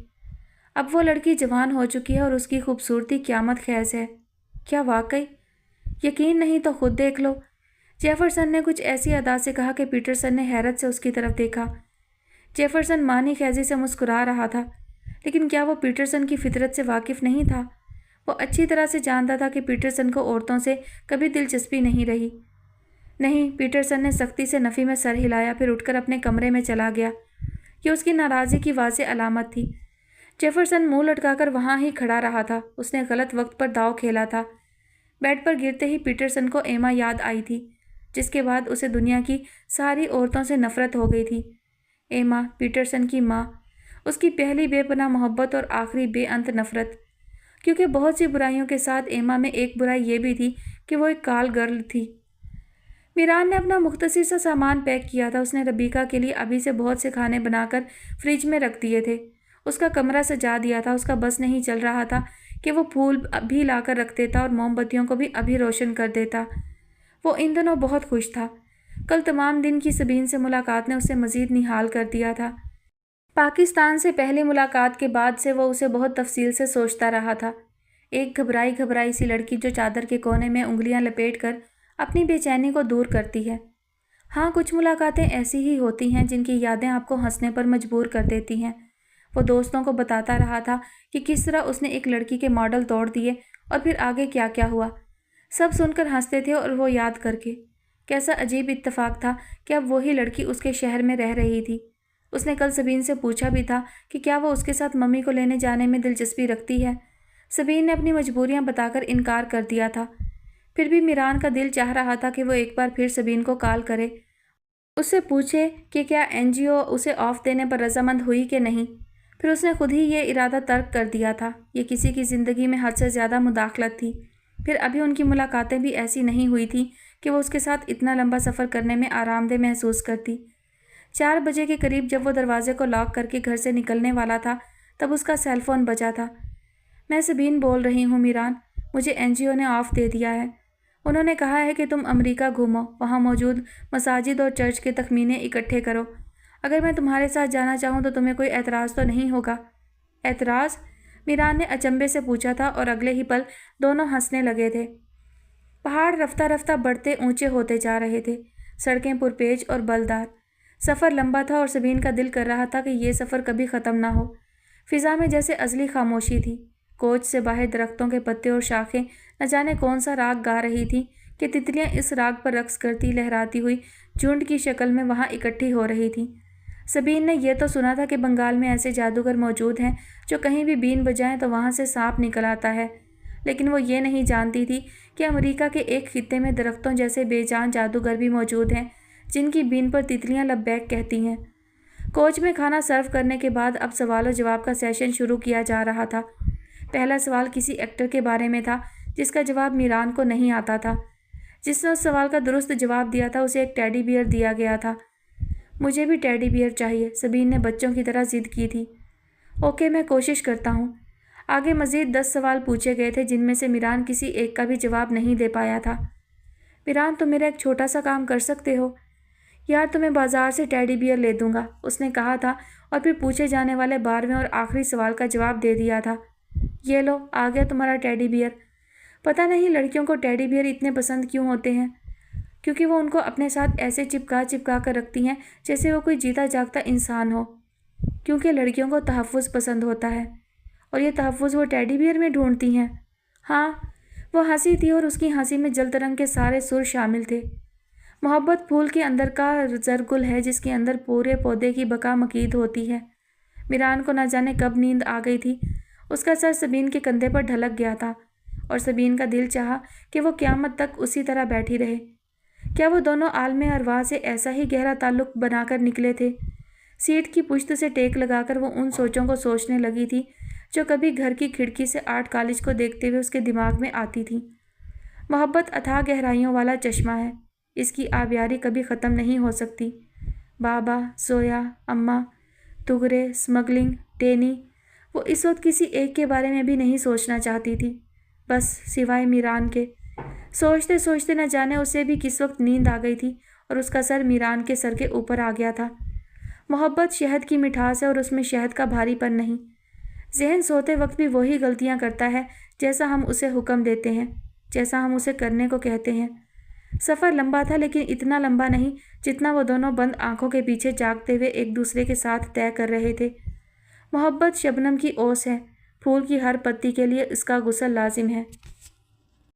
اب وہ لڑکی جوان ہو چکی ہے اور اس کی خوبصورتی قیامت خیز ہے۔ کیا واقعی؟ یقین نہیں تو خود دیکھ لو۔ جیفرسن نے کچھ ایسی ادا سے کہا کہ پیٹرسن نے حیرت سے اس کی طرف دیکھا۔ جیفرسن معنی خیزی سے مسکرا رہا تھا، لیکن کیا وہ پیٹرسن کی فطرت سے واقف نہیں تھا؟ وہ اچھی طرح سے جانتا تھا کہ پیٹرسن کو عورتوں سے کبھی دلچسپی نہیں رہی۔ نہیں، پیٹرسن نے سختی سے نفی میں سر ہلایا، پھر اٹھ کر اپنے کمرے میں چلا گیا۔ یہ اس کی ناراضی کی واضح علامت تھی۔ جیفرسن منہ لٹکا کر وہاں ہی کھڑا رہا تھا۔ اس نے غلط وقت پر داؤ کھیلا تھا۔ بیڈ پر گرتے ہی پیٹرسن کو ایما یاد آئی تھی، جس کے بعد اسے دنیا کی ساری عورتوں سے نفرت ہو گئی تھی۔ ایما، پیٹرسن کی ماں، اس کی پہلی بے پناہ محبت اور آخری بے انت نفرت، کیونکہ بہت سی برائیوں کے ساتھ ایما میں ایک برائی یہ بھی تھی کہ وہ ایک کال گرل تھی۔ میران نے اپنا مختصر سا سامان پیک کیا تھا۔ اس نے ربیکا کے لیے ابھی سے بہت سے کھانے بنا کر فریج میں رکھ دیے تھے۔ اس کا کمرہ سجا دیا تھا۔ اس کا بس نہیں چل رہا تھا کہ وہ پھول بھی لا کر رکھ دیتا اور موم بتیوں کو بھی ابھی روشن کر دیتا۔ وہ ان دنوں بہت خوش تھا۔ کل تمام دن کی سبین سے ملاقات نے اسے مزید نہال کر دیا تھا۔ پاکستان سے پہلی ملاقات کے بعد سے وہ اسے بہت تفصیل سے سوچتا رہا تھا۔ ایک گھبرائی سی لڑکی جو چادر کے کونے میں انگلیاں لپیٹ کر اپنی بے چینی کو دور کرتی ہے۔ ہاں، کچھ ملاقاتیں ایسی ہی ہوتی ہیں جن کی یادیں آپ کو ہنسنے پر مجبور کر دیتی ہیں۔ وہ دوستوں کو بتاتا رہا تھا کہ کس طرح اس نے ایک لڑکی کے ماڈل توڑ دیے اور پھر آگے کیا کیا ہوا۔ سب سن کر ہنستے تھے اور وہ یاد کر کے، کیسا عجیب اتفاق تھا کہ اب وہی لڑکی اس کے شہر میں رہ رہی تھی۔ اس نے کل سبین سے پوچھا بھی تھا کہ کیا وہ اس کے ساتھ ممی کو لینے جانے میں دلچسپی رکھتی ہے۔ سبین نے اپنی مجبوریاں بتا کر انکار کر دیا تھا۔ پھر بھی میران کا دل چاہ رہا تھا کہ وہ ایک بار پھر سبین کو کال کرے، اس سے پوچھے کہ کیا NGO اسے آف دینے پر رضامند ہوئی کہ نہیں۔ پھر اس نے خود ہی یہ ارادہ ترک کر دیا تھا۔ یہ کسی کی زندگی میں حد سے زیادہ مداخلت تھی۔ پھر ابھی ان کی ملاقاتیں بھی ایسی نہیں ہوئی تھیں کہ وہ اس کے ساتھ اتنا لمبا سفر کرنے میں آرام دہ محسوس کرتی۔ 4 بجے کے قریب جب وہ دروازے کو لاک کر کے گھر سے نکلنے والا تھا تب اس کا سیل فون بجا تھا۔ میں سبین بول رہی ہوں میران، مجھے NGO نے آف دے دیا ہے۔ انہوں نے کہا ہے کہ تم امریکہ گھومو، وہاں موجود مساجد اور چرچ کے تخمینے اکٹھے کرو۔ اگر میں تمہارے ساتھ جانا چاہوں تو تمہیں کوئی اعتراض تو نہیں ہوگا؟ اعتراض؟ میران نے اچنبھے سے پوچھا تھا اور اگلے ہی پل دونوں ہنسنے لگے تھے۔ پہاڑ رفتہ رفتہ بڑھتے اونچے ہوتے جا رہے تھے، سڑکیں پرپیچ اور بلدار۔ سفر لمبا تھا اور سبین کا دل کر رہا تھا کہ یہ سفر کبھی ختم نہ ہو۔ فضا میں جیسے ازلی خاموشی تھی۔ کوچ سے باہر درختوں کے پتے اور شاخیں نہ جانے کون سا راگ گا رہی تھی کہ تتلیاں اس راگ پر رقص کرتی لہراتی ہوئی جھنڈ کی شکل میں وہاں اکٹھی ہو رہی تھیں۔ سبین نے یہ تو سنا تھا کہ بنگال میں ایسے جادوگر موجود ہیں جو کہیں بھی بین بجائیں تو وہاں سے سانپ نکل آتا ہے، لیکن وہ یہ نہیں جانتی تھی کہ امریکہ کے ایک خطے میں درختوں جیسے بے جان جادوگر بھی موجود ہیں جن کی بین پر تتلیاں لبیک کہتی ہیں۔ کوچ میں کھانا سرو کرنے کے بعد اب سوال و جواب کا سیشن شروع کیا جا رہا تھا۔ پہلا سوال کسی ایکٹر کے بارے میں تھا جس کا جواب میران کو نہیں آتا تھا۔ جس نے اس سوال کا درست جواب دیا تھا اسے ایک ٹیڈی بیئر دیا گیا تھا۔ مجھے بھی ٹیڈی بیئر چاہیے، سبین نے بچوں کی طرح ضد کی تھی۔ اوکے، میں کوشش کرتا ہوں۔ آگے مزید 10 سوال پوچھے گئے تھے جن میں سے میران کسی ایک کا بھی جواب نہیں دے پایا تھا۔ میران، تم میرا ایک چھوٹا سا کام کر سکتے ہو؟ یار، تمہیں بازار سے ٹیڈی بیئر لے دوں گا، اس نے کہا تھا اور پھر پوچھے جانے والے 12ویں اور آخری سوال کا جواب دے دیا تھا۔ یہ لو، آ گیا تمہارا ٹیڈی بیئر۔ پتہ نہیں لڑکیوں کو ٹیڈی بیئر اتنے پسند کیوں ہوتے ہیں، کیونکہ وہ ان کو اپنے ساتھ ایسے چپکا کر رکھتی ہیں جیسے وہ کوئی جیتا جاگتا انسان ہو، کیونکہ لڑکیوں کو تحفظ پسند ہوتا ہے، اور یہ تحفظ وہ ٹیڈی بیئر میں ڈھونڈتی ہیں۔ ہاں، وہ ہنسی تھی اور اس کی ہنسی میں جلد رنگ کے سارے سر شامل تھے۔ محبت پھول کے اندر کا زرگل ہے جس کے اندر پورے پودے کی بقا مقید ہوتی ہے۔ میران کو نہ جانے کب نیند آ گئی تھی۔ اس کا سر سبین کے کندھے پر ڈھلک گیا تھا اور سبین کا دل چاہا کہ وہ قیامت تک اسی طرح بیٹھی رہے۔ کیا وہ دونوں عالم ارواح سے ایسا ہی گہرا تعلق بنا کر نکلے تھے؟ سیٹ کی پشت سے ٹیک لگا کر وہ ان سوچوں کو سوچنے لگی تھی جو کبھی گھر کی کھڑکی سے آرٹ کالج کو دیکھتے ہوئے اس کے دماغ میں آتی تھی۔ محبت اتھاہ گہرائیوں والا چشمہ ہے، اس کی آبیاری کبھی ختم نہیں ہو سکتی۔ بابا، زویا، اماں، تغرے، اسمگلنگ، ٹینی، وہ اس وقت کسی ایک کے بارے میں بھی نہیں سوچنا چاہتی تھی، بس سوائے میران کے۔ سوچتے سوچتے نہ جانے اسے بھی کس وقت نیند آ گئی تھی اور اس کا سر میران کے سر کے اوپر آ گیا تھا۔ محبت شہد کی مٹھاس ہے اور اس میں شہد کا بھاری پن نہیں۔ ذہن سوتے وقت بھی وہی غلطیاں کرتا ہے جیسا ہم اسے حکم دیتے ہیں، جیسا ہم اسے کرنے کو کہتے ہیں۔ سفر لمبا تھا لیکن اتنا لمبا نہیں جتنا وہ دونوں بند آنکھوں کے پیچھے جاگتے ہوئے ایک دوسرے کے ساتھ طے کر رہے تھے۔ محبت شبنم کی اوس ہے، پھول کی ہر پتی کے لیے اس کا غسل لازم ہے۔